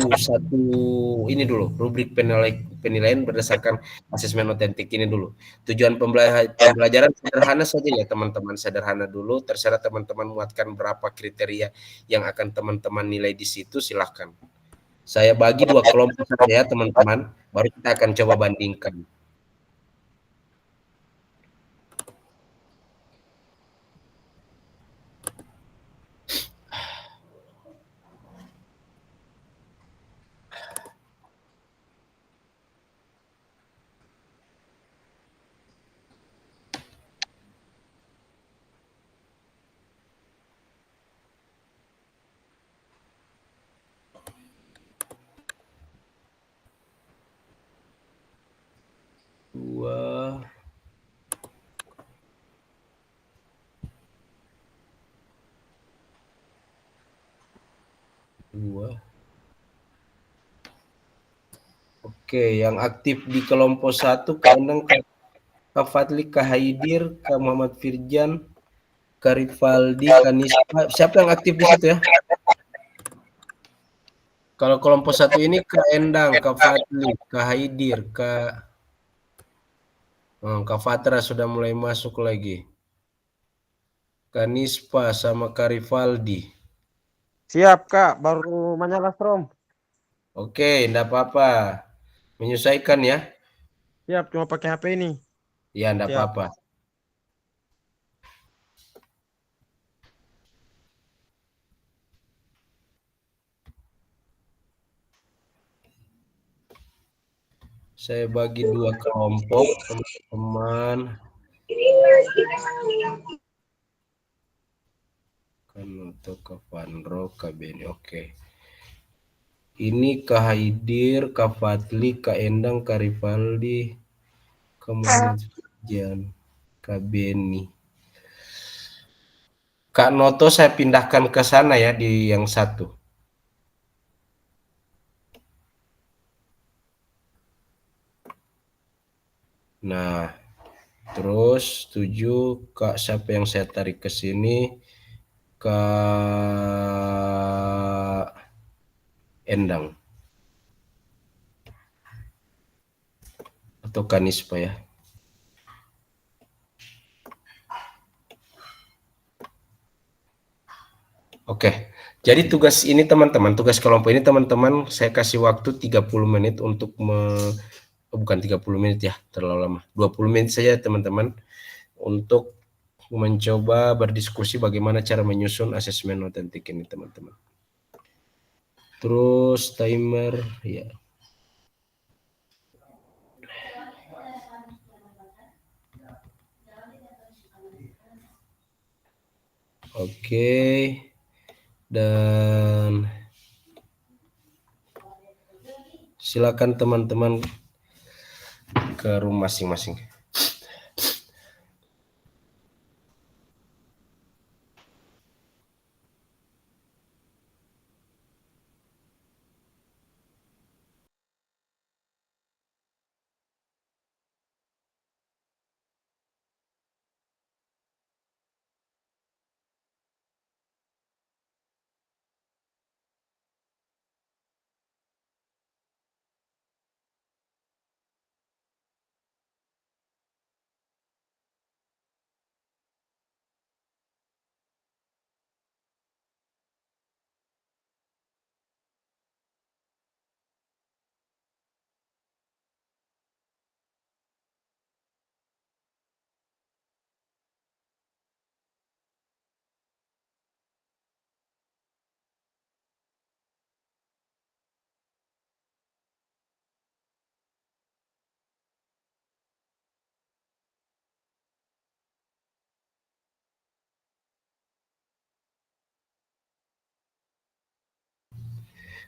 ini dulu, rubrik penilaian berdasarkan asesmen otentik ini dulu. Tujuan pembelajaran sederhana saja ya teman-teman, sederhana dulu. Terserah teman-teman muatkan berapa kriteria yang akan teman-teman nilai di situ, silahkan. Saya bagi 2 kelompok saja ya teman-teman, baru kita akan coba bandingkan. Oke, yang aktif di kelompok 1 Kak Endang, Kak Fadli, Kak Haidir, Kak Muhammad Firjan, Kak Rivaldi, Kak Nispa. Siapa yang aktif di situ ya? Kalau kelompok 1 ini Kak Endang, Kak Fadli, Kak Haidir, Kak Fatra sudah mulai masuk lagi. Kak Nispa sama Kak Rivaldi. Siap, Kak. Baru menyala Strom. Oke, enggak apa-apa. Menyesuaikan ya? Siap, cuma pakai HP ini. Ya, enggak Siap. apa-apa. Saya bagi 2 kelompok, teman-teman. Kan untuk ke Vanro, ke Beni. Oke. Ini Kak Haidir, Kak Fadli, Kak Endang, Kak Rivaldi, Kak Muhammad Jan, Kak Beni. Kak Noto saya pindahkan ke sana ya di yang satu. Nah, terus 7 Kak siapa yang saya tarik ke sini? Kak Endang atau Kanispa ya. Oke. Jadi tugas ini teman-teman, tugas kelompok ini teman-teman saya kasih waktu 30 menit untuk bukan 30 menit ya, terlalu lama. 20 menit saja teman-teman untuk mencoba berdiskusi bagaimana cara menyusun asesmen otentik ini teman-teman. Terus timer ya. Oke. Dan silakan teman-teman ke room masing-masing.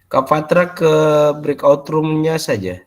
Kak Patra ke breakout room-nya saja.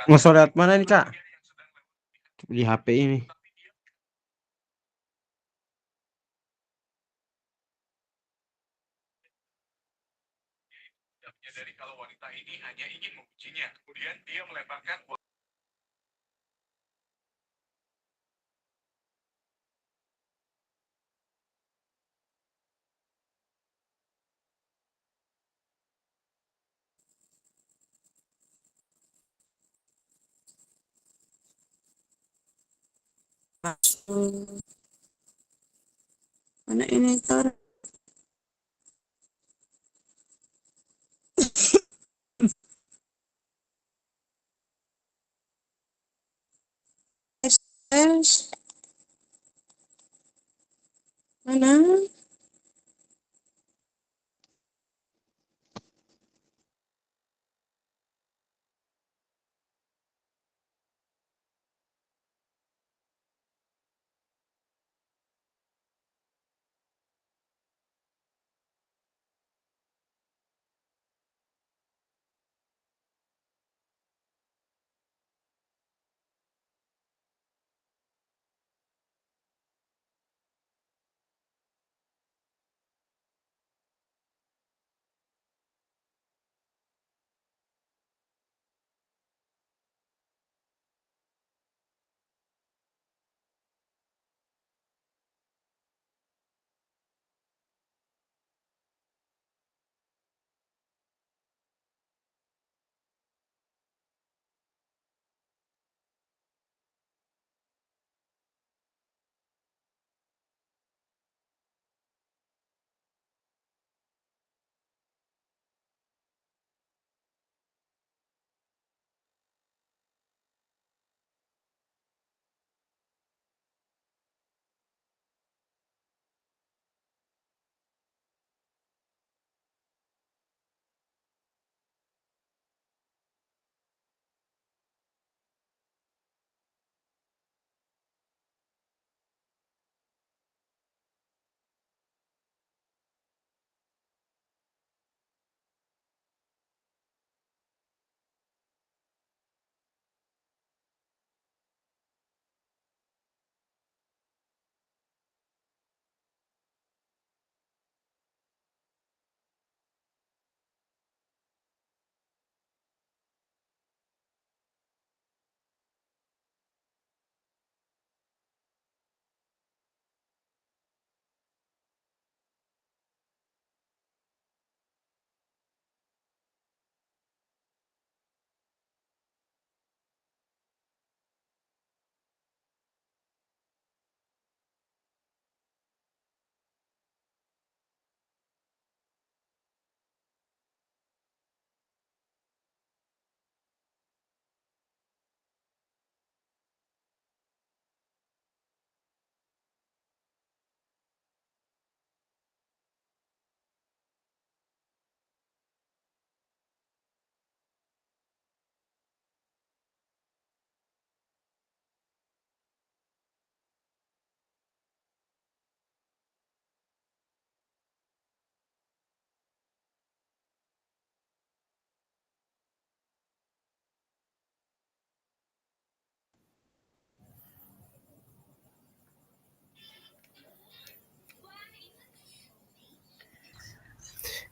Mau lihat mana nih, Kak? Di HP ini. Jadi kalau wanita ini hanya ingin mengujinya, kemudian dia melemparkan Mana ini tar? Es. Mana?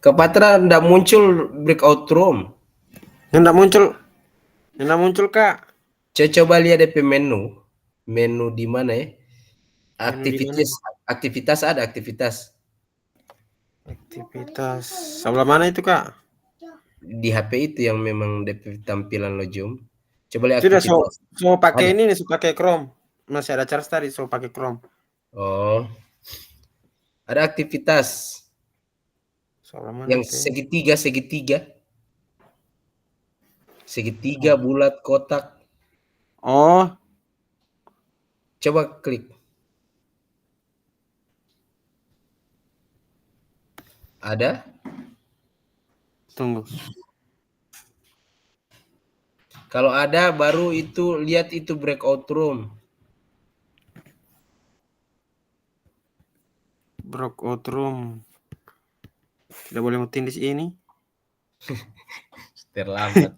Kak Patra ndak muncul breakout room. Enggak muncul. Enggak muncul, Kak. Coba lihat DP menu. Menu di mana ya? Menu di mana? Aktivitas ada aktivitas. Aktivitas. Sebelah mana itu, Kak? Di HP itu yang memang DP tampilan Lojum. Coba lihat Sudah aktivitas. so pakai Ada. ini nih, so pakai Chrome. Masih ada charge tadi, so pakai Chrome. Oh. Ada aktivitas Sebelah mana yang itu? segitiga bulat kotak. Oh, Coba klik. Ada? tunggu. Kalau ada baru itu lihat itu breakout room. Breakout room. Tidak boleh mutin di sini. Terlambat.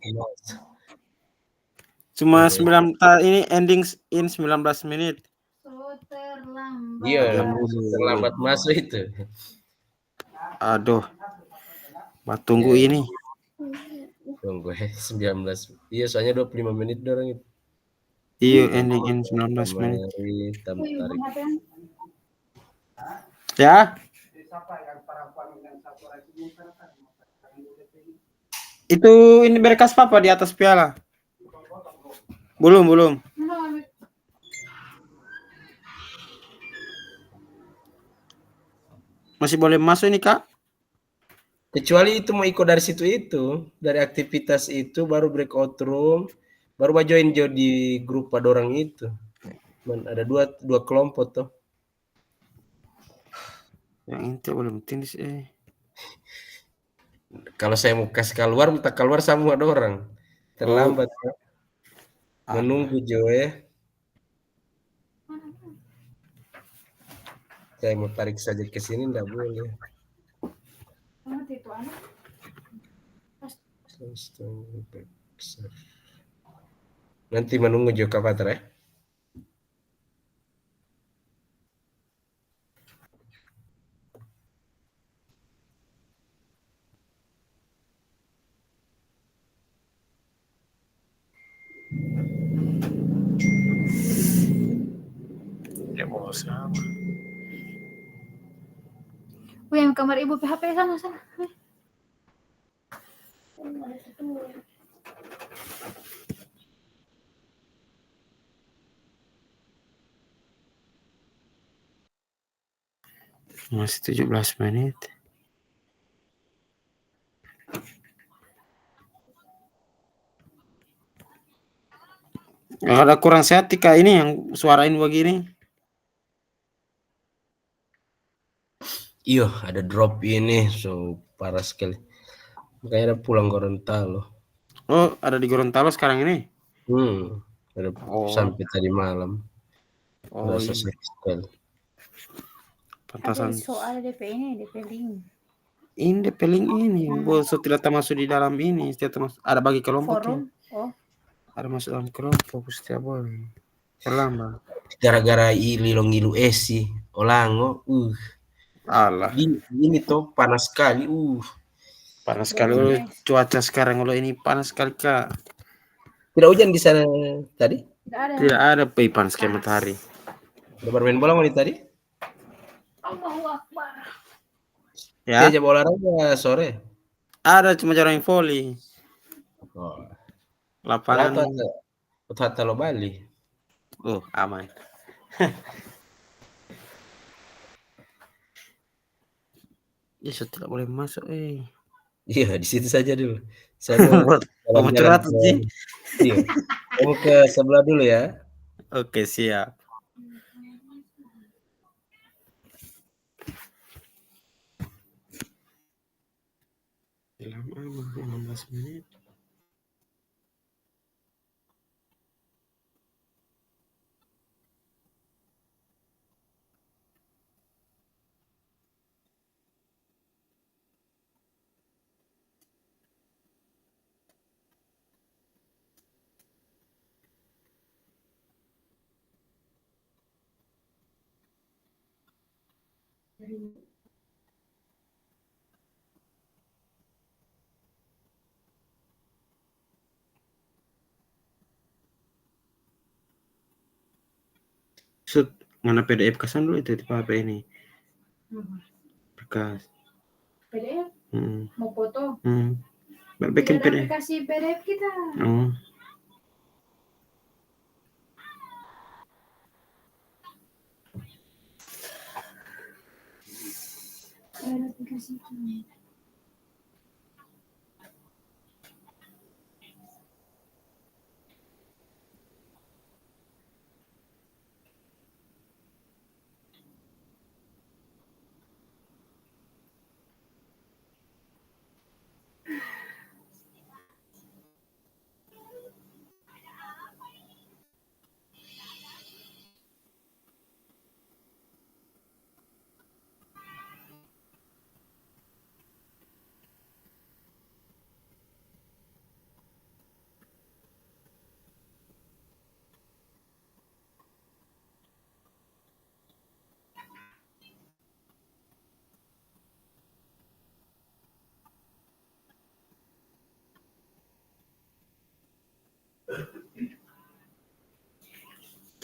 Cuma 9 ini ending in 19 menit. So terlambat. Iya, Aduh. terlambat masuk itu. Aduh. Tunggu Ya, ini. tunggu 19. Iya, soalnya 25 menit dorong itu. Iya, ending in 19 menit. Mari tarik. Ya. Itu ini berkas papa di atas piala. Belum. Masih boleh masuk ini, Kak? Kecuali itu mau ikut dari situ itu, dari aktivitas itu baru breakout room, baru join di grup pada orang itu. Ada dua kelompok tuh. Yang ini boleh mutin di sini. Kalau saya mau kasih keluar, minta keluar sama ada orang. Terlambat. Ya. Menunggu Jo ya. Saya mau tarik saja ke sini enggak boleh. Nanti menunggu Jo Kapatra ya. Ya mau sama. Yang kamar ibu PHP sana. Masih 17 menit. Ada kurang sehat Kak ini yang suarain begini. Iya, ada drop ini, so parah sekali. Makanya ada pulang Gorontalo. Oh, ada di Gorontalo sekarang ini? Ada sampai tadi malam. Oh, Rasa iya. sakit sekali. Pantasan. Ada soal DP ini, DP link. Ini DP link ini, so tidak termasuk di dalam ini, tidak termasuk. Ada bagi kelompok. Forum. Ya? Oh. Ada masuk dalam kelompok, setiap boleh. Terlambat. Gara-gara ngilu esi, Olango, Alah. Ini tuh panas sekali, Panas sekali cuaca sekarang kalau ini panas sekali Kak. Tidak hujan di sana tadi? Tidak ada panas kayak matahari. Udah bermain bola wanita tadi? Allahu Akbar. Ya. Jam olahraga sore. Ada cuma jarang volley. Oh. Lapangan. Tata lo Bali. Oh, aman. Ya, tidak boleh masuk. Iya, di situ saja dulu. Saya mau curhat sih. Iya. Saya mau ke sebelah dulu ya. Oke, siap. Lama 15 menit. Sud, mana PDF kesan dulu itu tipe HP ini. Bekas. PDF Hmm. mau foto. Bikin Tidak ada PDF. aplikasi PDF kita. Oh. Tidak ada aplikasi itu.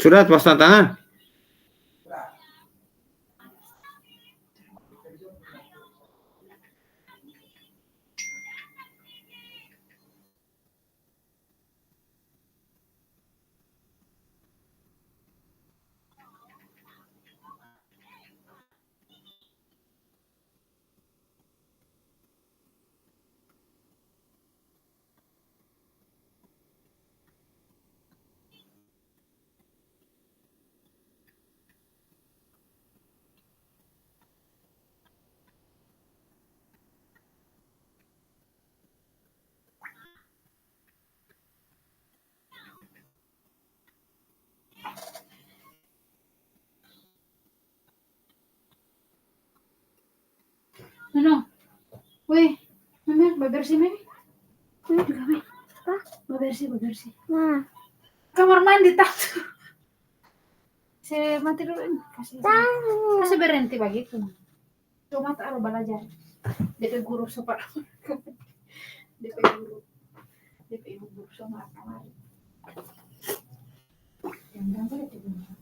Sudah pasang tangan. Ano? Wih, Mami, bebersih Mami. Wih, juga Mami. Apa? Bebersih. Nah. Kamar mandi tak. Saya mati dulu ini. Kasih berhenti begitu. Cuma tak ada belajar. DP guru super. DP guru sama kamar. Yang boleh dibunuh.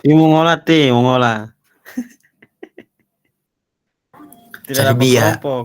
Mau ngolah teh, mau ngolah. Tidak Cari dapat biar. kelompok.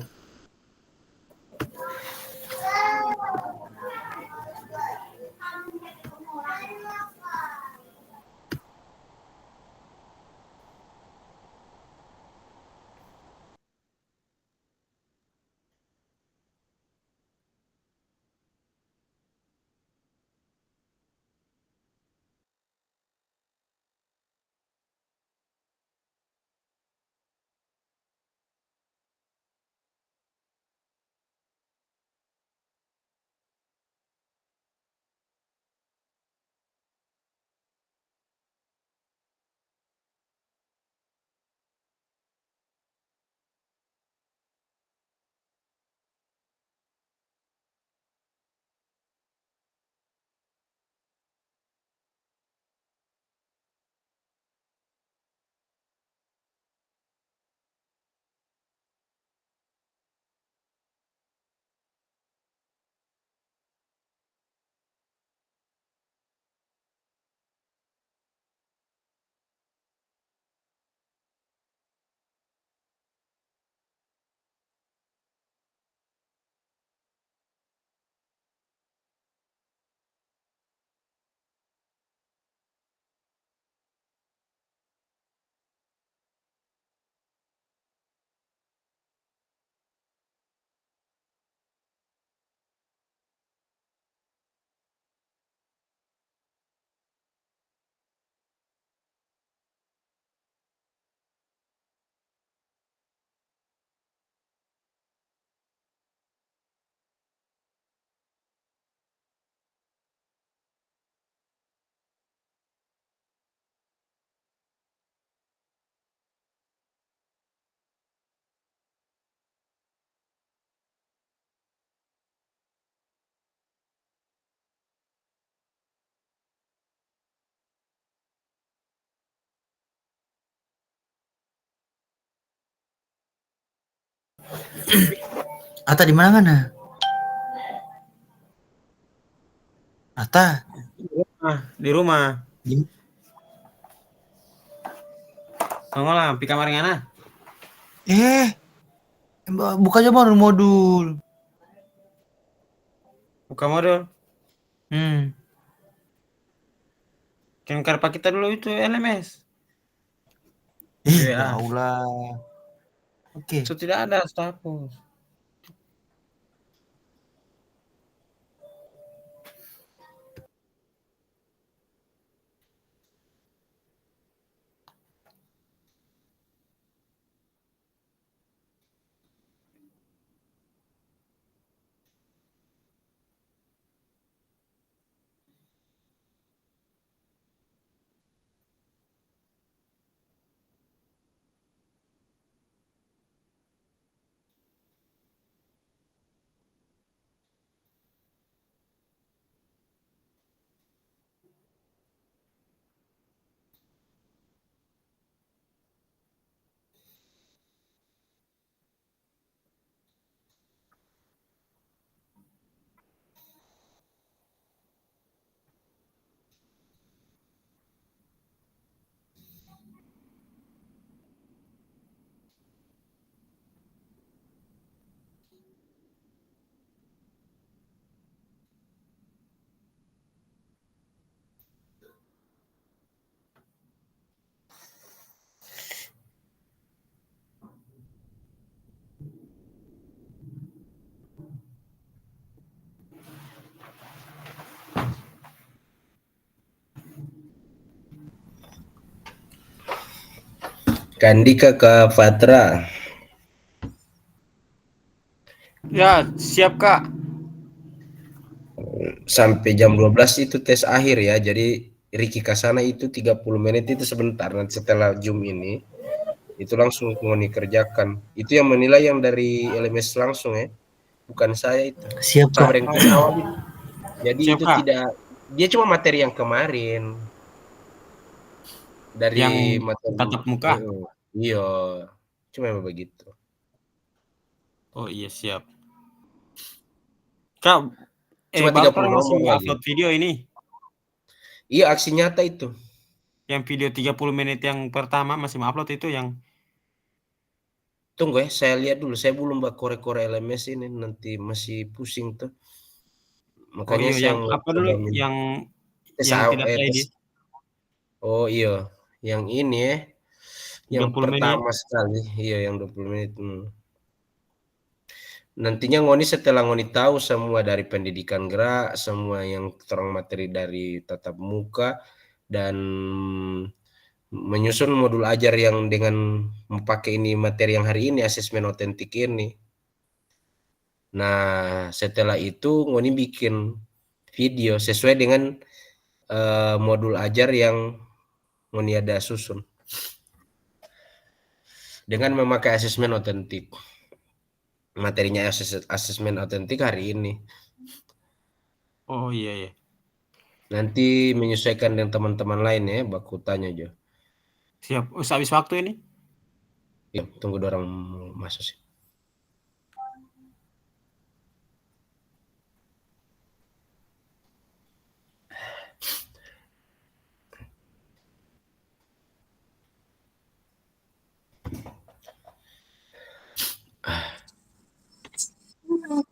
Ata di mana? Ata. Di rumah. Di- Mau ngolah, pi kamar ngana. Buka aja modul. Buka modul. Hmm. Kan karpa kita dulu itu LMS. Ya WA. Allah. Oke. Itu tidak ada status. Kandika ke Fatra. Ya, siap Kak. Sampai jam 12 itu tes akhir ya. Jadi Ricky Kasana itu 30 menit itu sebentar. Nanti setelah Zoom ini itu langsung mau dikerjakan. Itu yang menilai yang dari LMS langsung ya. Bukan saya itu. Siap, Sama Kak. yang tadi awal itu. Jadi Siap, itu Kak. tidak, dia cuma materi yang kemarin. Dari Yang materi tatap muka. Iya. Cuma begitu. Oh iya siap. Kak, Cuma Bang 30 Toro masih nomor lagi. upload video ini. Iya, aksi nyata itu. Yang video 30 menit yang pertama masih upload itu yang Tunggu ya, saya lihat dulu. Saya belum korek-korek LMS ini, nanti masih pusing tuh. Makanya iya, saya yang mau apa dulu coba yang tes- tidak eh, ada tes- ini Oh iya, yang ini ya. Yang 20 menit. pertama sekali. Iya, yang 20 menit. Nantinya Ngoni setelah Ngoni tahu semua dari pendidikan gerak, semua yang terang materi dari tatap muka, dan menyusun modul ajar yang dengan memakai ini materi yang hari ini, asesmen otentik ini. Nah, setelah itu Ngoni bikin video sesuai dengan modul ajar yang Ngoni ada susun. Dengan memakai asesmen otentik. Materinya asesmen otentik hari ini. Oh iya. Nanti menyesuaikan dengan teman-teman lain ya, baku tanya aja. Siap. Habis waktu ini. Ya, tunggu orang masuk sih.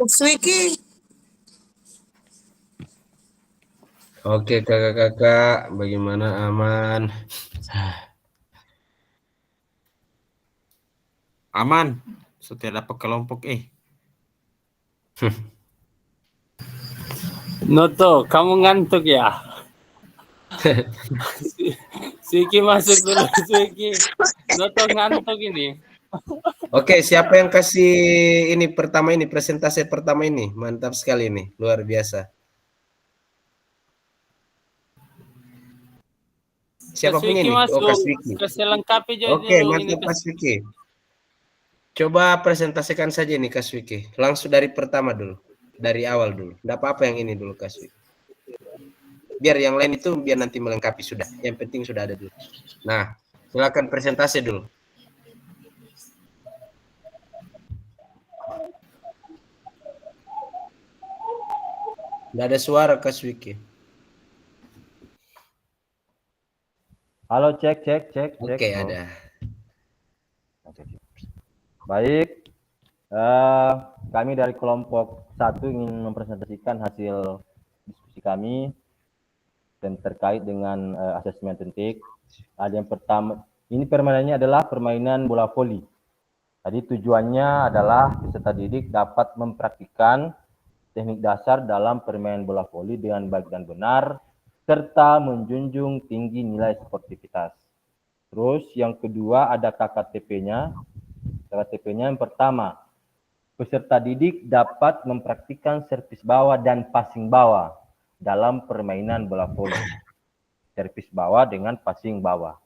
Swiki. Oke kakak-kakak, bagaimana, aman? Aman. Setelah dapat kelompok Noto, kamu ngantuk ya? Swiki masuk dulu, Swiki. Noto ngantuk ini. Oke, siapa yang kasih ini pertama ini, presentasi pertama ini? Mantap sekali ini, luar biasa. Siapa punya ini? Oh, Kak Swiki. Keselengkapi aja Oke, dulu ini. mantap Kak Swiki. Coba presentasikan saja nih Kak Swiki. Langsung dari pertama dulu. Dari awal dulu. Nggak apa-apa yang ini dulu Kak Swiki. Biar yang lain itu biar nanti melengkapi sudah. Yang penting sudah ada dulu. Nah, silakan presentasi dulu. Nggak ada suara Kak Swiki. Halo, cek. Oke, ada. Baik, kami dari kelompok 1 ingin mempresentasikan hasil diskusi kami dan terkait dengan asesmen otentik. Ada yang pertama, ini permainannya adalah permainan bola voli. Jadi tujuannya adalah peserta didik dapat mempraktikkan teknik dasar dalam permainan bola voli dengan baik dan benar, serta menjunjung tinggi nilai sportivitas. Terus yang kedua ada KKTP-nya. KKTP-nya yang pertama, peserta didik dapat mempraktikkan servis bawah dan passing bawah dalam permainan bola voli. Servis bawah dengan passing bawah.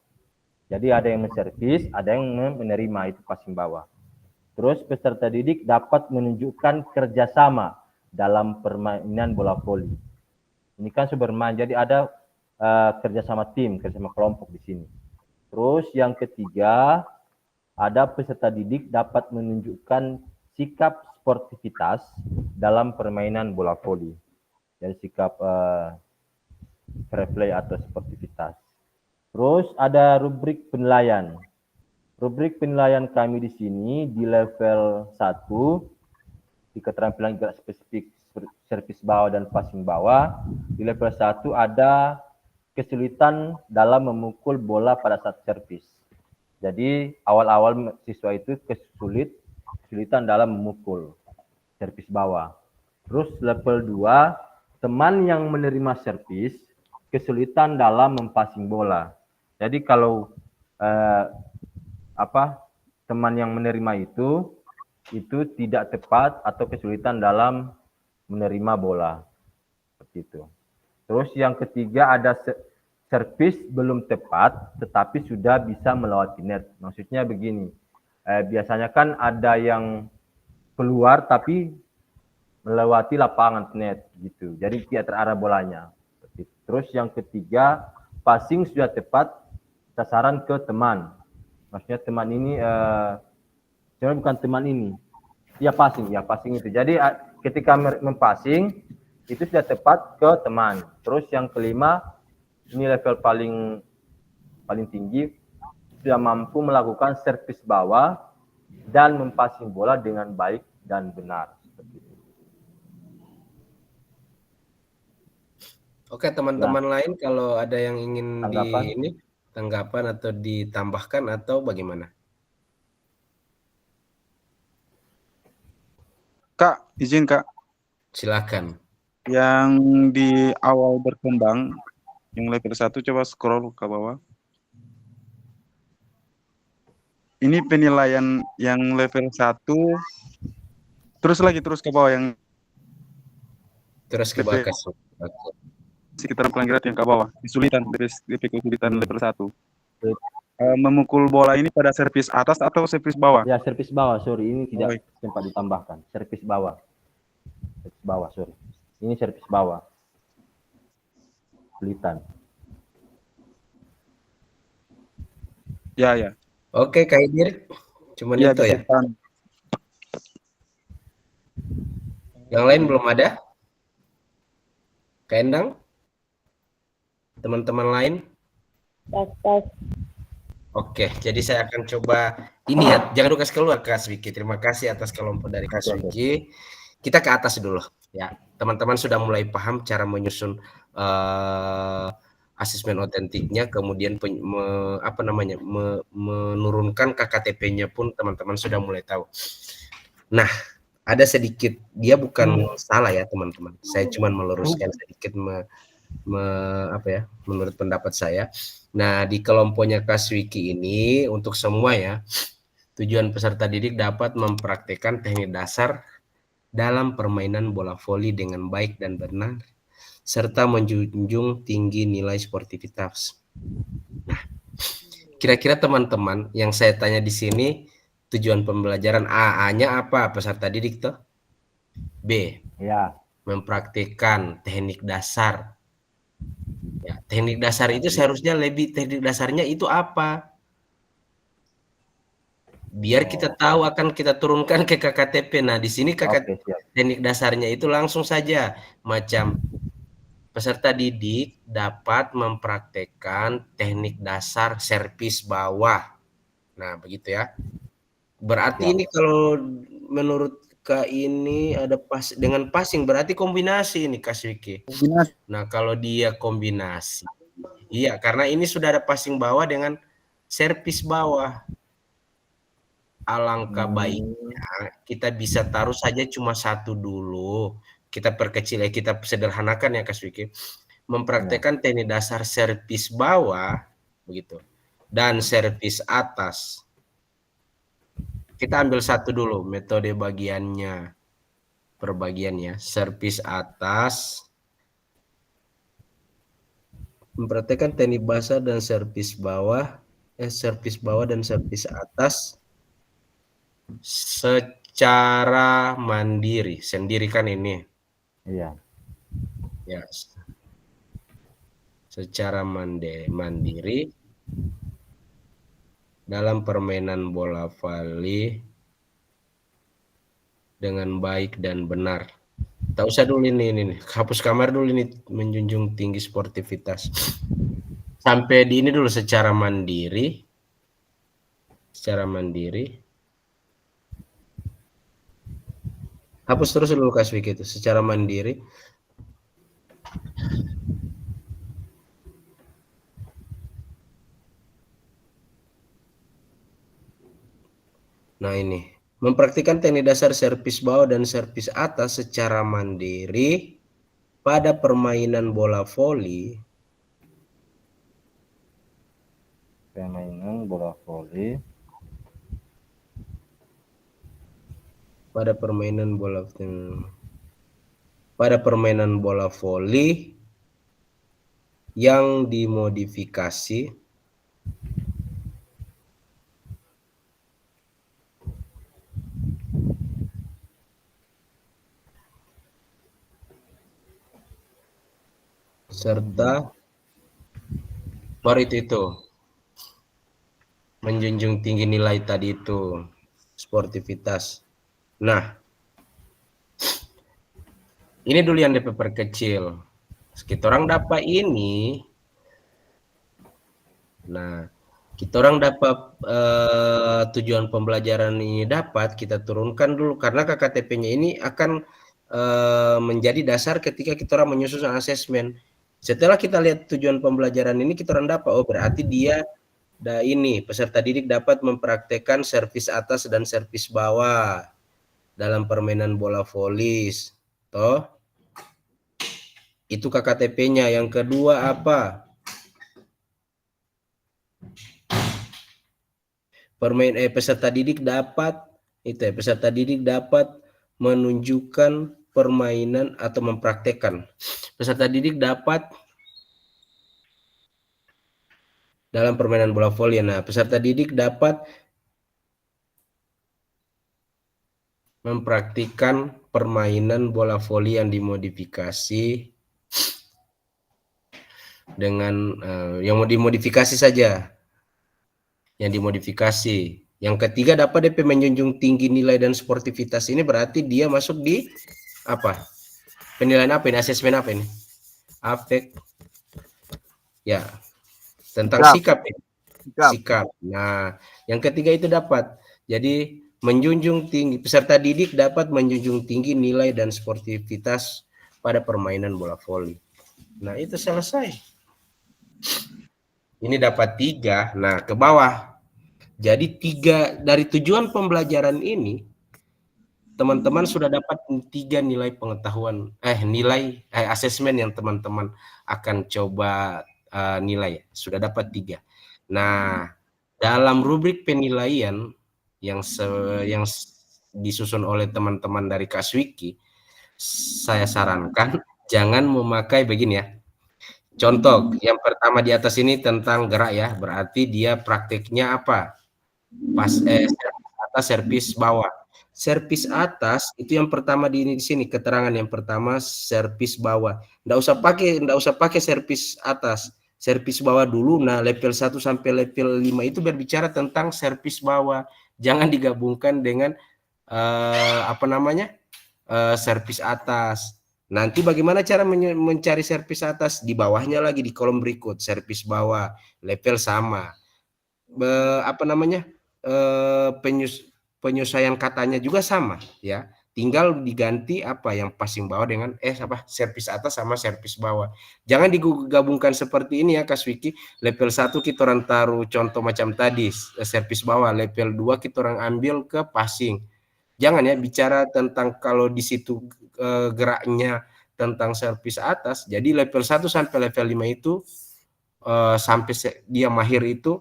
Jadi ada yang menservis, ada yang menerima, itu passing bawah. Terus peserta didik dapat menunjukkan kerjasama dalam permainan bola voli. Ini kan bermain, jadi ada kerjasama tim, kerjasama kelompok di sini. Terus yang ketiga, ada peserta didik dapat menunjukkan sikap sportivitas dalam permainan bola voli. Jadi sikap fair play atau sportivitas. Terus ada rubrik penilaian. Rubrik penilaian kami di sini di level 1 di keterampilan gerak spesifik servis bawah dan passing bawah. Di level 1 ada kesulitan dalam memukul bola pada saat servis. Jadi awal-awal siswa itu kesulitan dalam memukul servis bawah. Terus level 2, teman yang menerima servis kesulitan dalam mempassing bola. Jadi kalau teman yang menerima itu tidak tepat atau kesulitan dalam menerima bola. Seperti itu. Terus yang ketiga ada servis belum tepat tetapi sudah bisa melewati net. Maksudnya begini, biasanya kan ada yang keluar tapi melewati lapangan net gitu. Jadi tidak terarah bolanya. Terus yang ketiga, passing sudah tepat sasaran ke teman. Maksudnya teman ini sebenarnya bukan teman ini. Ya passing itu. Jadi ketika mempassing itu sudah tepat ke teman. Terus yang kelima, ini level paling tinggi, sudah mampu melakukan servis bawah dan mempassing bola dengan baik dan benar. Oke, teman-teman lain kalau ada yang ingin Tanggapan? tanggapan atau ditambahkan atau bagaimana? Kak, izin Kak. Silakan. Yang di awal berkembang, yang level 1 coba scroll ke bawah. Ini penilaian yang level 1, terus ke bawah yang Terus ke bawah kasih. sekitar pelanggaran yang ke bawah. Kesulitan level 1. Memukul bola ini pada servis atas atau servis bawah? Ya, servis bawah, sorry. Ini tidak sempat ditambahkan. Servis bawah. Servis bawah, sorry. Ini servis bawah. Kesulitan. Ya. Oke, Kak Idir. Cuman Ya, itu ya. Yang lain belum ada? Kak Endang? Teman-teman lain? Oke, jadi saya akan coba ini ya. Jangan lupa kasih keluar Kak Swiki. Terima kasih atas kelompok dari Kak Swiki. Kita ke atas dulu ya. Teman-teman sudah mulai paham cara menyusun asesmen otentiknya, kemudian menurunkan KKTP-nya pun teman-teman sudah mulai tahu. Nah, ada sedikit, dia bukan salah ya teman-teman. Saya cuma meluruskan sedikit menurut pendapat saya. Nah, di kelompoknya Kaswiki ini untuk semua ya, tujuan peserta didik dapat mempraktikkan teknik dasar dalam permainan bola voli dengan baik dan benar, serta menjunjung tinggi nilai sportivitas. Nah, kira-kira teman-teman yang saya tanya di sini, tujuan pembelajaran A-nya apa peserta didik tuh? B. Ya. Mempraktikkan teknik dasar. Ya, teknik dasar itu seharusnya teknik dasarnya itu apa? Biar kita tahu akan kita turunkan ke KKTP. Nah, di sini teknik dasarnya itu langsung saja macam peserta didik dapat mempraktekkan teknik dasar servis bawah. Nah, begitu ya. Berarti ini kalau menurut Kak ini ada dengan passing, berarti kombinasi ini Kak Swiki. Nah, kalau dia kombinasi, iya, karena ini sudah ada passing bawah dengan servis bawah. Alangkah baiknya kita bisa taruh saja cuma satu dulu. Kita perkecil ya, kita sederhanakan ya Kak Swiki. Mempraktekkan teknik dasar servis bawah, begitu, dan servis atas. Kita ambil satu dulu metode bagiannya, perbagiannya, servis atas, mempraktekkan teknik basah dan servis bawah, dan servis atas secara mandiri, sendiri kan ini? Iya. Ya, secara mandiri dalam permainan bola voli dengan baik dan benar. Tak usah dulu ini, hapus kamar dulu ini, menjunjung tinggi sportivitas. Sampai di ini dulu secara mandiri. Hapus terus dulu Kaswik itu, secara mandiri. Nah ini, mempraktikkan teknik dasar servis bawah dan servis atas secara mandiri pada permainan bola voli. Pada permainan bola voli yang dimodifikasi serta baru itu menjunjung tinggi nilai tadi itu sportivitas. Nah, Ini dulu yang DP perkecil. Kita orang dapat ini. Nah, kita orang dapat tujuan pembelajaran ini dapat kita turunkan dulu karena KKTP-nya ini akan menjadi dasar ketika kita orang menyusun asesmen. Setelah kita lihat tujuan pembelajaran ini kita orang dapat berarti dia ini peserta didik dapat mempraktekkan servis atas dan servis bawah dalam permainan bola volley. Toh? Itu KKTP-nya. Yang kedua apa? Peserta didik dapat menunjukkan permainan atau mempraktekkan. Peserta didik dapat dalam permainan bola voli. Nah, peserta didik dapat mempraktikkan permainan bola voli yang dimodifikasi dengan yang mau dimodifikasi saja. Yang dimodifikasi. Yang ketiga dapat DP menjunjung tinggi nilai dan sportivitas. Ini berarti dia masuk di apa? Penilaian apa ini? Asesmen apa ini? Afek. Ya. Tentang sikap ya. Sikap. Nah, yang ketiga itu dapat. Jadi menjunjung tinggi, peserta didik dapat menjunjung tinggi nilai dan sportivitas pada permainan bola voli. Nah, itu selesai. Ini dapat 3. Nah, ke bawah. Jadi 3 dari tujuan pembelajaran ini teman-teman sudah dapat 3 nilai pengetahuan nilai asesmen yang teman-teman akan coba nilai. Sudah dapat 3. Nah, dalam rubrik penilaian yang disusun oleh teman-teman dari Kaswiki, saya sarankan jangan memakai begini ya. Contoh, yang pertama di atas ini tentang gerak ya, berarti dia prakteknya apa? Servis atas, servis bawah. Servis atas itu yang pertama di sini keterangan yang pertama servis bawah. Nggak usah pakai servis atas, servis bawah dulu. Nah, level 1 sampai level 5 itu berbicara tentang servis bawah. Jangan digabungkan dengan servis atas. Nanti bagaimana cara mencari servis atas? Di bawahnya lagi di kolom berikut, servis bawah, level sama. Penyesuaian katanya juga sama ya. Tinggal diganti apa yang passing bawah dengan servis atas sama servis bawah. Jangan digabungkan seperti ini ya Kaswiki. Level 1 kita orang taruh contoh macam tadi servis bawah, level 2 kita orang ambil ke passing. Jangan ya bicara tentang kalau di situ geraknya tentang servis atas. Jadi level 1 sampai level 5 itu sampai dia mahir itu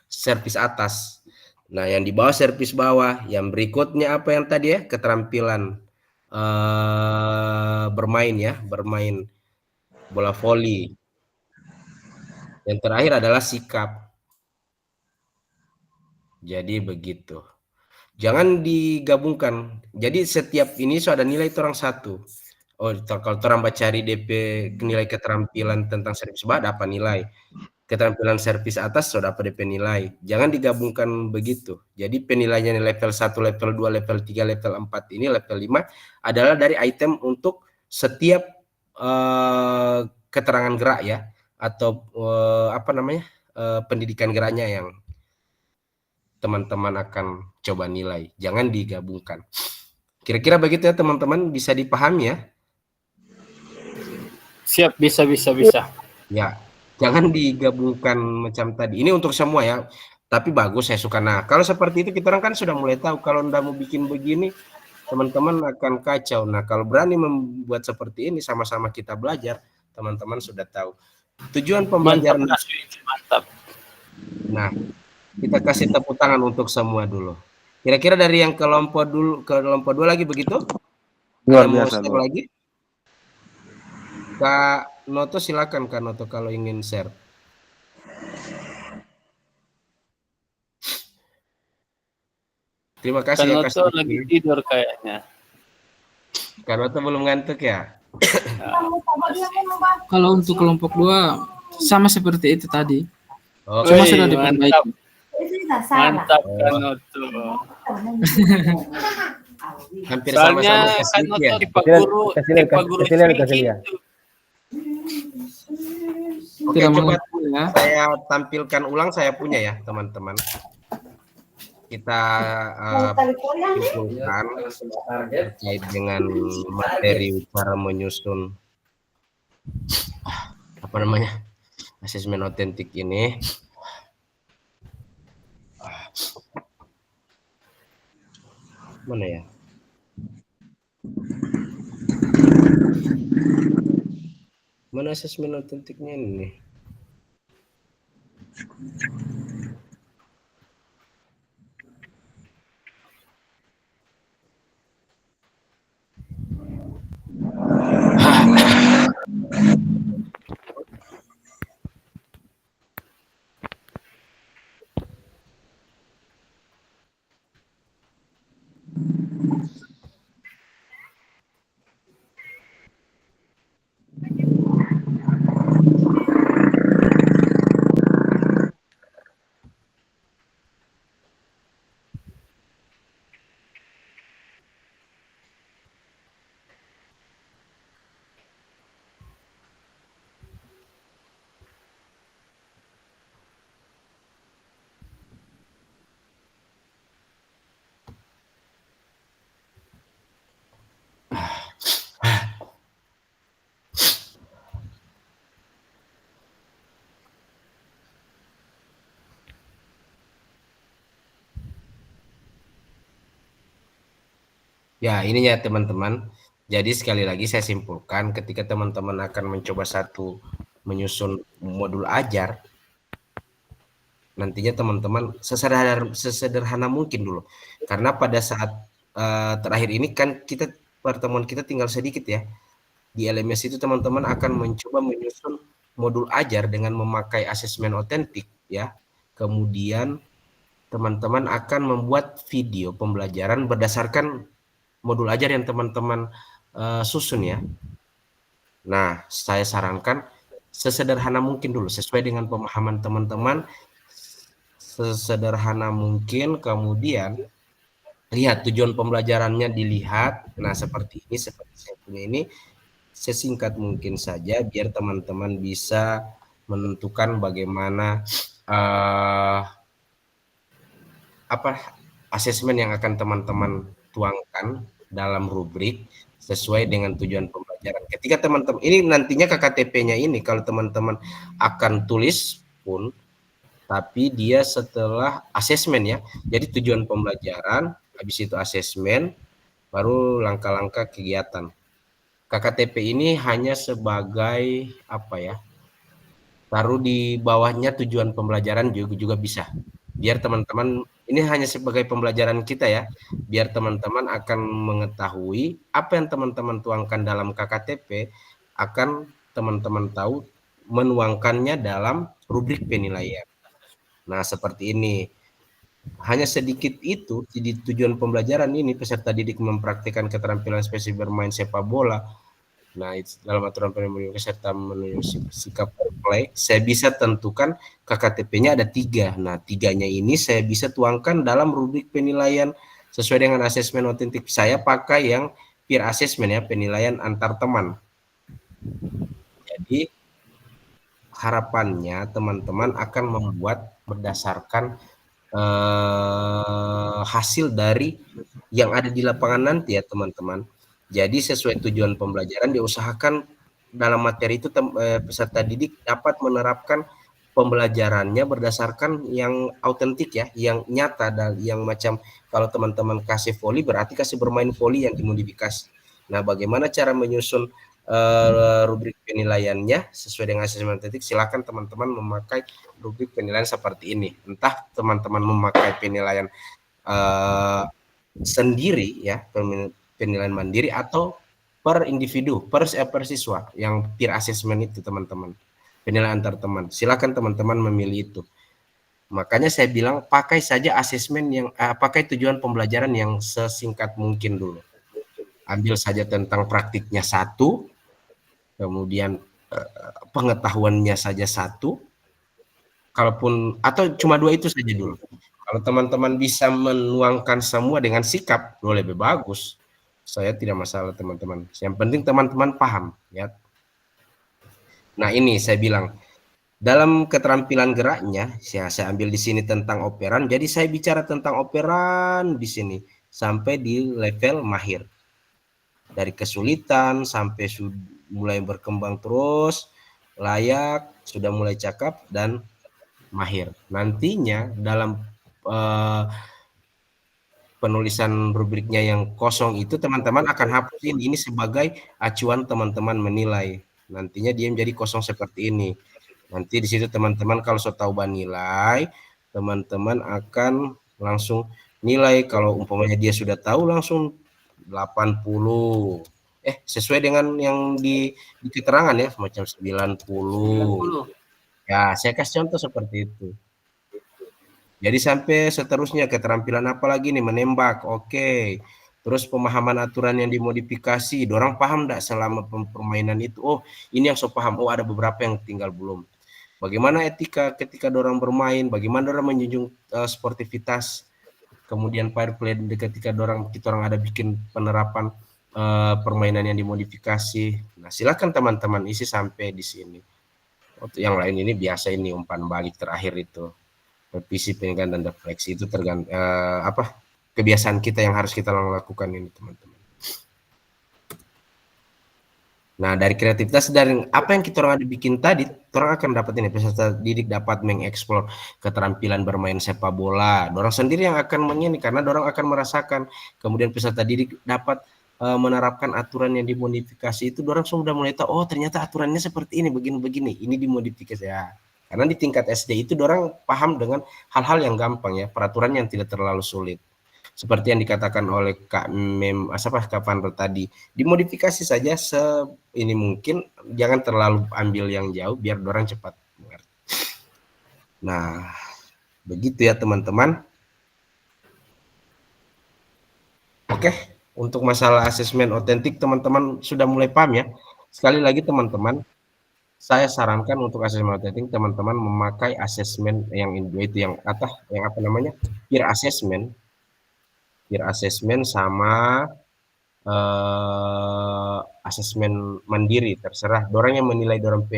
servis atas. Nah, yang di bawah servis bawah. Yang berikutnya apa yang tadi ya? Keterampilan bermain bola voli. Yang terakhir adalah sikap. Jadi begitu. Jangan digabungkan. Jadi setiap ini sudah nilai itu orang 1. Oh, kalau orang cari DP nilai keterampilan tentang servis bawah dapat nilai. Keterampilan servis atas sudah dapat DP nilai. Jangan digabungkan begitu. Jadi penilaiannya level 1, level 2, level 3, level 4 ini, level 5 adalah dari item untuk setiap keterangan gerak ya, atau pendidikan geraknya yang teman-teman akan coba nilai. Jangan digabungkan. Kira-kira begitu ya teman-teman, bisa dipahami ya? Siap, bisa. Ya, jangan digabungkan macam tadi. Ini untuk semua ya. Tapi bagus, saya suka. Nah, kalau seperti itu kita orang kan sudah mulai tahu. Kalau ndak mau bikin begini, teman-teman akan kacau. Nah, kalau berani membuat seperti ini, sama-sama kita belajar, teman-teman sudah tahu. Tujuan pembelajaran. Mantap. Nah, kita kasih tepuk tangan untuk semua dulu. Kira-kira dari yang kelompok 2 lagi begitu? Luar biasa. Lagi? Kak Noto silakan Kak Noto kalau ingin share. Terima kasih ya Kak Noto lagi tidur kayaknya. Kak Noto belum ngantuk ya? Kalau untuk kelompok 2 sama seperti itu tadi. Oke. Cuma sudah diperbaiki. Mantap Kak Noto. Hampir Soalnya sama-sama kan kasih ya. nonton Pak Guru kasih ya. Oke, Tidak coba mengerti ya. saya tampilkan ulang, saya punya ya teman-teman. Kita simpulkan terkait dengan materi cara menyusun apa namanya asesmen otentik ini. Mana ya? Mana asesmen otentiknya ini? Ya, ini ya teman-teman. Jadi sekali lagi saya simpulkan ketika teman-teman akan mencoba menyusun modul ajar, nantinya teman-teman sesederhana mungkin dulu. Karena pada saat terakhir ini kan pertemuan kita tinggal sedikit ya. Di LMS itu teman-teman akan mencoba menyusun modul ajar dengan memakai asesmen otentik ya. Kemudian teman-teman akan membuat video pembelajaran berdasarkan modul ajar yang teman-teman susun ya. Nah, saya sarankan sesederhana mungkin dulu, sesuai dengan pemahaman teman-teman, sesederhana mungkin. Kemudian lihat tujuan pembelajarannya dilihat. Nah, seperti saya punya ini, sesingkat mungkin saja biar teman-teman bisa menentukan bagaimana asesmen yang akan teman-teman tuangkan dalam rubrik sesuai dengan tujuan pembelajaran. Ketika teman-teman ini nantinya KKTP-nya ini kalau teman-teman akan tulis pun, tapi dia setelah asesmen ya. Jadi tujuan pembelajaran, habis itu asesmen, baru langkah-langkah kegiatan. KKTP ini hanya sebagai apa ya? Taruh di bawahnya tujuan pembelajaran juga bisa. Biar teman-teman, ini hanya sebagai pembelajaran kita ya, biar teman-teman akan mengetahui apa yang teman-teman tuangkan dalam KKTP, akan teman-teman tahu menuangkannya dalam rubrik penilaian. Nah, seperti ini. Hanya sedikit itu, di tujuan pembelajaran ini, peserta didik mempraktikkan keterampilan spesifik bermain sepak bola. Nah, dalam aturan penilaian serta menunjuk sikap play, saya bisa tentukan KKTP-nya ada 3. Nah, 3-nya ini saya bisa tuangkan dalam rubrik penilaian sesuai dengan asesmen otentik. Saya pakai yang peer assessment ya, penilaian antar teman. Jadi harapannya teman-teman akan membuat berdasarkan hasil dari yang ada di lapangan nanti ya teman-teman. Jadi sesuai tujuan pembelajaran diusahakan dalam materi itu peserta didik dapat menerapkan pembelajarannya berdasarkan yang autentik ya, yang nyata, dan yang macam kalau teman-teman kasih voli berarti kasih bermain voli yang dimodifikasi. Nah, bagaimana cara menyusun rubrik penilaiannya sesuai dengan asesmen otentik? Silakan teman-teman memakai rubrik penilaian seperti ini. Entah teman-teman memakai penilaian sendiri ya, penilaian mandiri atau per individu, per siswa yang peer assessment itu teman-teman, penilaian antar teman. Silakan teman-teman memilih itu. Makanya saya bilang pakai saja asesmen yang pakai tujuan pembelajaran yang sesingkat mungkin dulu. Ambil saja tentang praktiknya 1, kemudian pengetahuannya saja 1, kalaupun atau cuma 2 itu saja dulu. Kalau teman-teman bisa menuangkan semua dengan sikap, lebih bagus. Saya tidak masalah teman-teman. Yang penting teman-teman paham, ya. Nah ini saya bilang, dalam keterampilan geraknya, saya ambil di sini tentang operan. Jadi saya bicara tentang operan di sini sampai di level mahir. Dari kesulitan sampai mulai berkembang terus, layak, sudah mulai cakap dan mahir. Nantinya dalam penulisan rubriknya yang kosong itu teman-teman akan hapus ini sebagai acuan teman-teman menilai. Nantinya dia menjadi kosong seperti ini. Nanti di situ teman-teman kalau sudah tahu nilai, teman-teman akan langsung nilai. Kalau umpamanya dia sudah tahu langsung 80. Sesuai dengan yang di keterangan ya, semacam 90. Ya, saya kasih contoh seperti itu. Jadi sampai seterusnya keterampilan apa lagi nih, menembak, oke. Terus pemahaman aturan yang dimodifikasi, dorang paham enggak selama permainan itu? Oh, ini yang so paham. Oh, ada beberapa yang tinggal belum. Bagaimana etika ketika dorang bermain, bagaimana dorang menjunjung sportivitas. Kemudian fair play ketika kita orang ada bikin penerapan permainan yang dimodifikasi. Nah, silakan teman-teman isi sampai di sini. Untuk yang lain ini biasa ini umpan balik terakhir itu. Revisi, peningkatan, dan refleksi itu tergantung kebiasaan kita yang harus kita lakukan ini teman-teman. Nah dari kreativitas, dari apa yang kita orang ada bikin tadi, orang akan dapat ini, peserta didik dapat mengeksplor keterampilan bermain sepak bola. Dorang sendiri yang akan menyanyi karena dorang akan merasakan. Kemudian peserta didik dapat menerapkan aturan yang dimodifikasi itu, dorang sudah mulai tahu, oh ternyata aturannya seperti ini, begini-begini, ini dimodifikasi ya. Karena di tingkat SD itu dorang paham dengan hal-hal yang gampang ya, peraturan yang tidak terlalu sulit. Seperti yang dikatakan oleh Kak Pandro tadi, dimodifikasi saja ini mungkin, jangan terlalu ambil yang jauh biar dorang cepat mengerti. Nah, begitu ya teman-teman. Oke, untuk masalah asesmen otentik teman-teman sudah mulai paham ya. Sekali lagi teman-teman, saya sarankan untuk asesmen otentik teman-teman memakai asesmen yang itu yang apa namanya, peer assessment sama asesmen mandiri, terserah dorang yang menilai dorang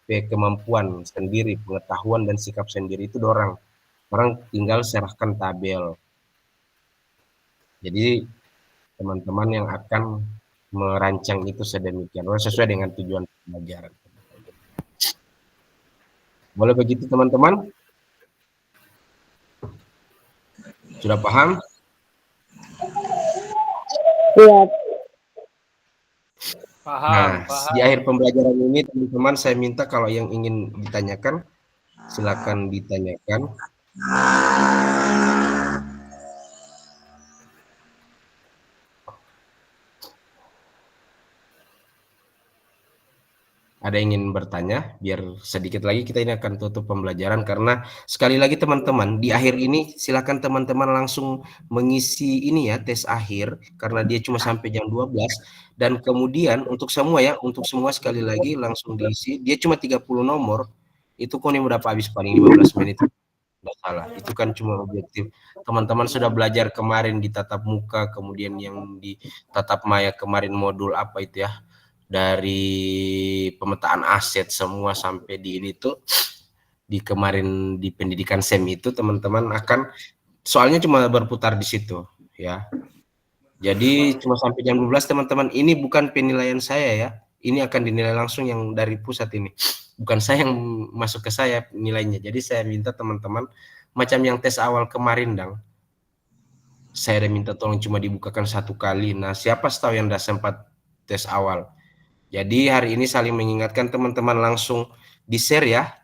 kemampuan sendiri, pengetahuan dan sikap sendiri itu orang tinggal serahkan tabel. Jadi teman-teman yang akan merancang itu sedemikian sesuai dengan tujuan pembelajaran. Boleh begitu teman-teman? Sudah paham? Iya. Paham. Di akhir pembelajaran ini teman-teman saya minta kalau yang ingin ditanyakan silakan ditanyakan. Ada yang ingin bertanya, biar sedikit lagi kita ini akan tutup pembelajaran, karena sekali lagi teman-teman, di akhir ini silakan teman-teman langsung mengisi ini ya, tes akhir, karena dia cuma sampai jam 12, dan kemudian untuk semua sekali lagi langsung diisi, dia cuma 30 nomor, itu kok ini berapa habis paling 15 menit, tidak salah, itu kan cuma objektif. Teman-teman sudah belajar kemarin di tatap muka, kemudian yang di tatap maya kemarin modul apa itu ya, dari pemetaan aset semua sampai di ini tuh di kemarin di pendidikan SEM itu teman-teman akan soalnya cuma berputar di situ ya. Jadi cuma sampai jam 12 teman-teman, ini bukan penilaian saya ya. Ini akan dinilai langsung yang dari pusat ini. Bukan saya yang masuk ke saya nilainya. Jadi saya minta teman-teman macam yang tes awal kemarin saya minta tolong cuma dibukakan 1 kali. Nah, siapa tahu yang udah sempat tes awal. Jadi hari ini saling mengingatkan teman-teman langsung di-share ya,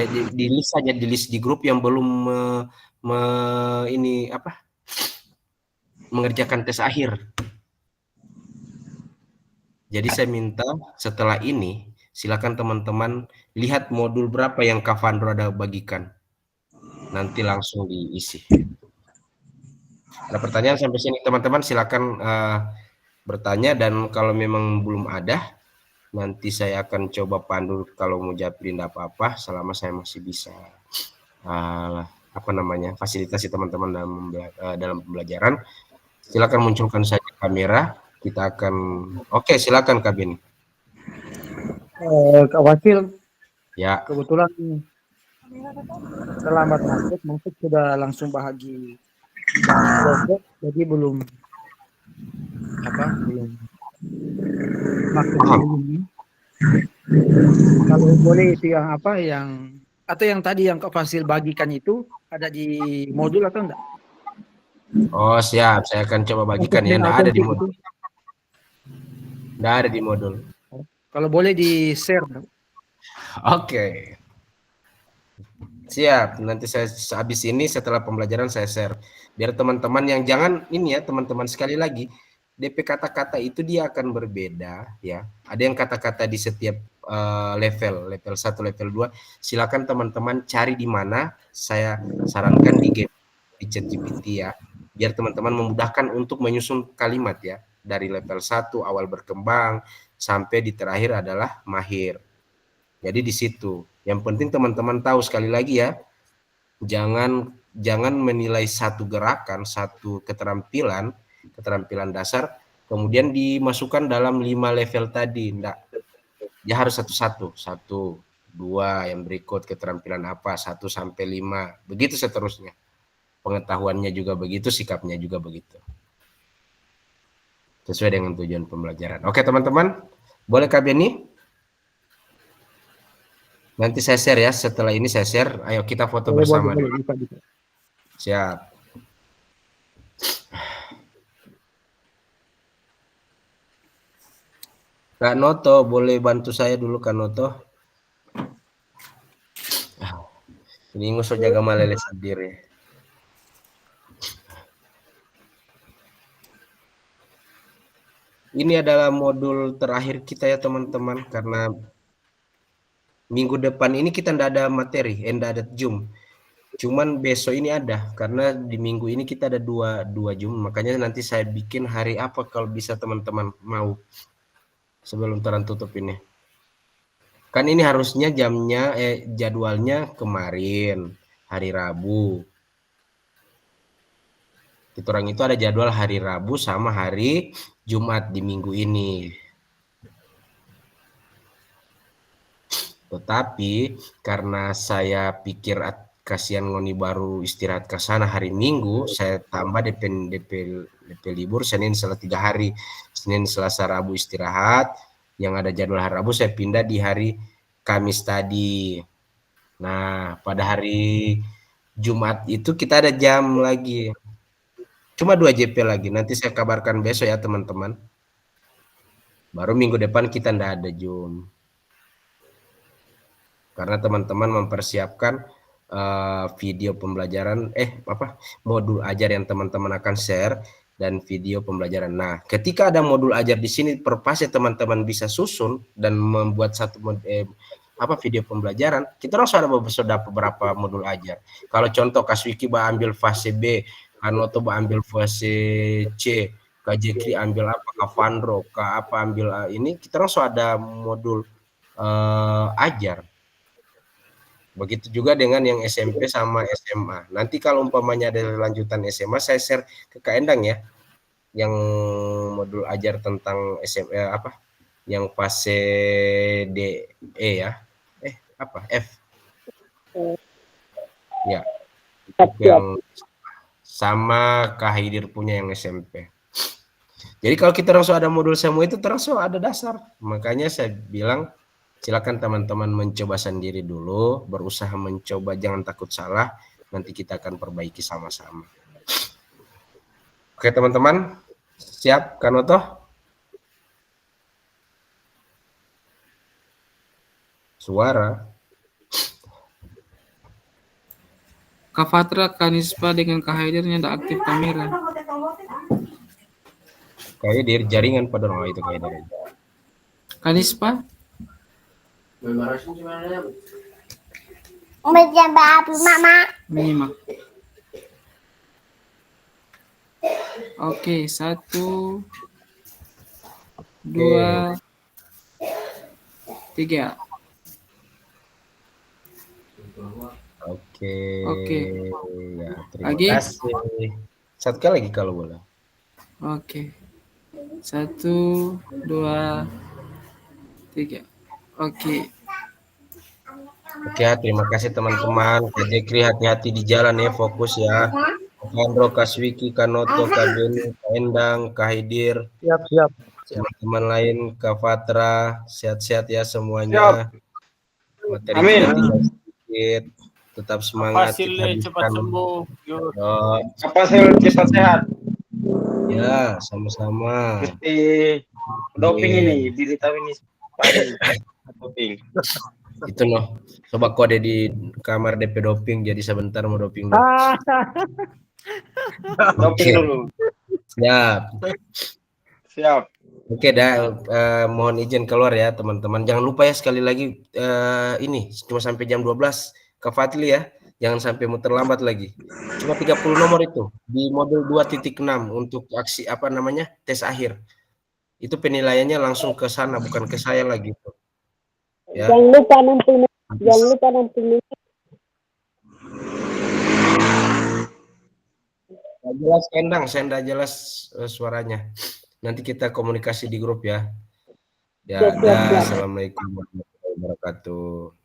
di list saja, di list di grup yang belum mengerjakan tes akhir. Jadi saya minta setelah ini silakan teman-teman lihat modul berapa yang Kak Pandro ada bagikan, nanti langsung diisi. Ada pertanyaan sampai sini teman-teman, silakan bertanya, dan kalau memang belum ada nanti saya akan coba pandu kalau mau jawabin apa-apa selama saya masih bisa fasilitasi teman-teman dalam pembelajaran, silakan munculkan saja kamera. Kita akan silakan Kak Beni. Kak Wakil, Ya. kebetulan terlambat masuk sudah langsung bahagi kelompok, jadi belum masuk ini. Kalau boleh itu yang atau yang tadi yang Kak Fasil bagikan itu ada di modul atau enggak? Oh siap, saya akan coba bagikan ya. Enggak ada di modul. Enggak ada di modul. Kalau boleh di share. Oke. Siap, nanti saya habis ini setelah pembelajaran saya share. Biar teman-teman yang jangan ini ya, teman-teman sekali lagi, DP kata-kata itu dia akan berbeda ya. Ada yang kata-kata di setiap level 1, level 2. Silakan teman-teman cari di mana, saya sarankan di ChatGPT ya. Biar teman-teman memudahkan untuk menyusun kalimat ya. Dari level 1 awal berkembang sampai di terakhir adalah mahir. Jadi di situ. Yang penting teman-teman tahu sekali lagi ya, jangan menilai satu gerakan, satu keterampilan dasar, kemudian dimasukkan dalam 5 level tadi. Enggak. Ya harus satu-satu. 1, 2, yang berikut keterampilan apa, 1 sampai 5. Begitu seterusnya. Pengetahuannya juga begitu, sikapnya juga begitu. Sesuai dengan tujuan pembelajaran. Oke teman-teman, boleh Kak Beni? Nanti saya share ya, setelah ini saya share. Ayo kita foto bersama. Bisa. Siap. Kak Noto, boleh bantu saya dulu Kak Noto? Ini ngusuk jaga malele sendiri. Ini adalah modul terakhir kita ya teman-teman, karena minggu depan ini kita ndak ada materi, ndak ada Zoom. Cuman besok ini ada, karena di minggu ini kita ada dua Zoom, makanya nanti saya bikin hari apa kalau bisa teman-teman mau sebelum terang tutup ini. Kan ini harusnya jadwalnya kemarin hari Rabu. Orang itu ada jadwal hari Rabu sama hari Jumat di minggu ini. Tetapi karena saya pikir kasihan ngoni baru istirahat ke sana hari Minggu, saya tambah DP libur Senin Selasa 3 hari. Senin Selasa Rabu istirahat, yang ada jadwal hari Rabu saya pindah di hari Kamis tadi. Nah, pada hari Jumat itu kita ada jam lagi. Cuma 2 JP lagi. Nanti saya kabarkan besok ya teman-teman. Baru minggu depan kita ndak ada Zoom. Karena teman-teman mempersiapkan video pembelajaran modul ajar yang teman-teman akan share dan video pembelajaran. Nah, ketika ada modul ajar di sini perpasnya teman-teman bisa susun dan membuat satu video pembelajaran, kita langsung ada beberapa modul ajar. Kalau contoh Kaswiki ambil fase B, Kanoto ambil fase C, Kak Jekri ambil apa, Kak Vandro, Kak apa ambil ini, kita langsung ada modul ajar. Begitu juga dengan yang SMP sama SMA. Nanti kalau umpamanya ada lanjutan SMA, saya share ke Kak Endang ya, yang modul ajar tentang SMA yang fase D, ya, F. Ya, yang sama Kak Haidir punya yang SMP. Jadi kalau kita langsung ada modul semua itu langsung ada dasar. Makanya saya bilang silakan teman-teman mencoba sendiri dulu, berusaha mencoba, jangan takut salah, nanti kita akan perbaiki sama-sama. Oke teman-teman, siap Kanoto? Suara. Kak Fatra, Kanispa dengan Kak Haidirnya tidak aktif kamera. Kak Haidir jaringan pada orang itu Kak Haidir. Kanispa? Minimal. Oke, 1, 2, 3. Oke. Oke. Ya, terima Lagi? kasih. Satu kali lagi kalau boleh. Oke. 1, 2, 3. Oke. Oke, terima kasih teman-teman. Kak Jekri hati-hati di jalan ya, fokus ya. Kak Andro, Kak Swiki, Kak Noto, Kak Beni, Kak Endang, Kak Hidir, Siap. teman-teman lain, Kak Fatra, sehat-sehat ya semuanya. Materi Amin. kita tinggal sedikit. Tetap semangat, Fasil kita cepat habiskan. sembuh. Yuk. Apa sih cepat sehat? Ya, sama-sama. Mesti doping ini, berita ini. Doping. Itu loh. Coba kau ada di kamar DP doping, jadi sebentar mau doping dulu. Doping dulu. Siap. Oke, mohon izin keluar ya teman-teman. Jangan lupa ya sekali lagi ini cuma sampai jam 12 Kak Fatli ya. Jangan sampai muter lambat lagi. Cuma 30 nomor itu di modul 2.6 untuk aksi apa namanya? Tes akhir. Itu penilaiannya langsung ke sana bukan ke saya lagi tuh. Ya. Jangan lupa nanti. Jelas Endang, saya enggak jelas suaranya. Nanti kita komunikasi di grup ya. Ya, Assalamualaikum warahmatullahi wabarakatuh.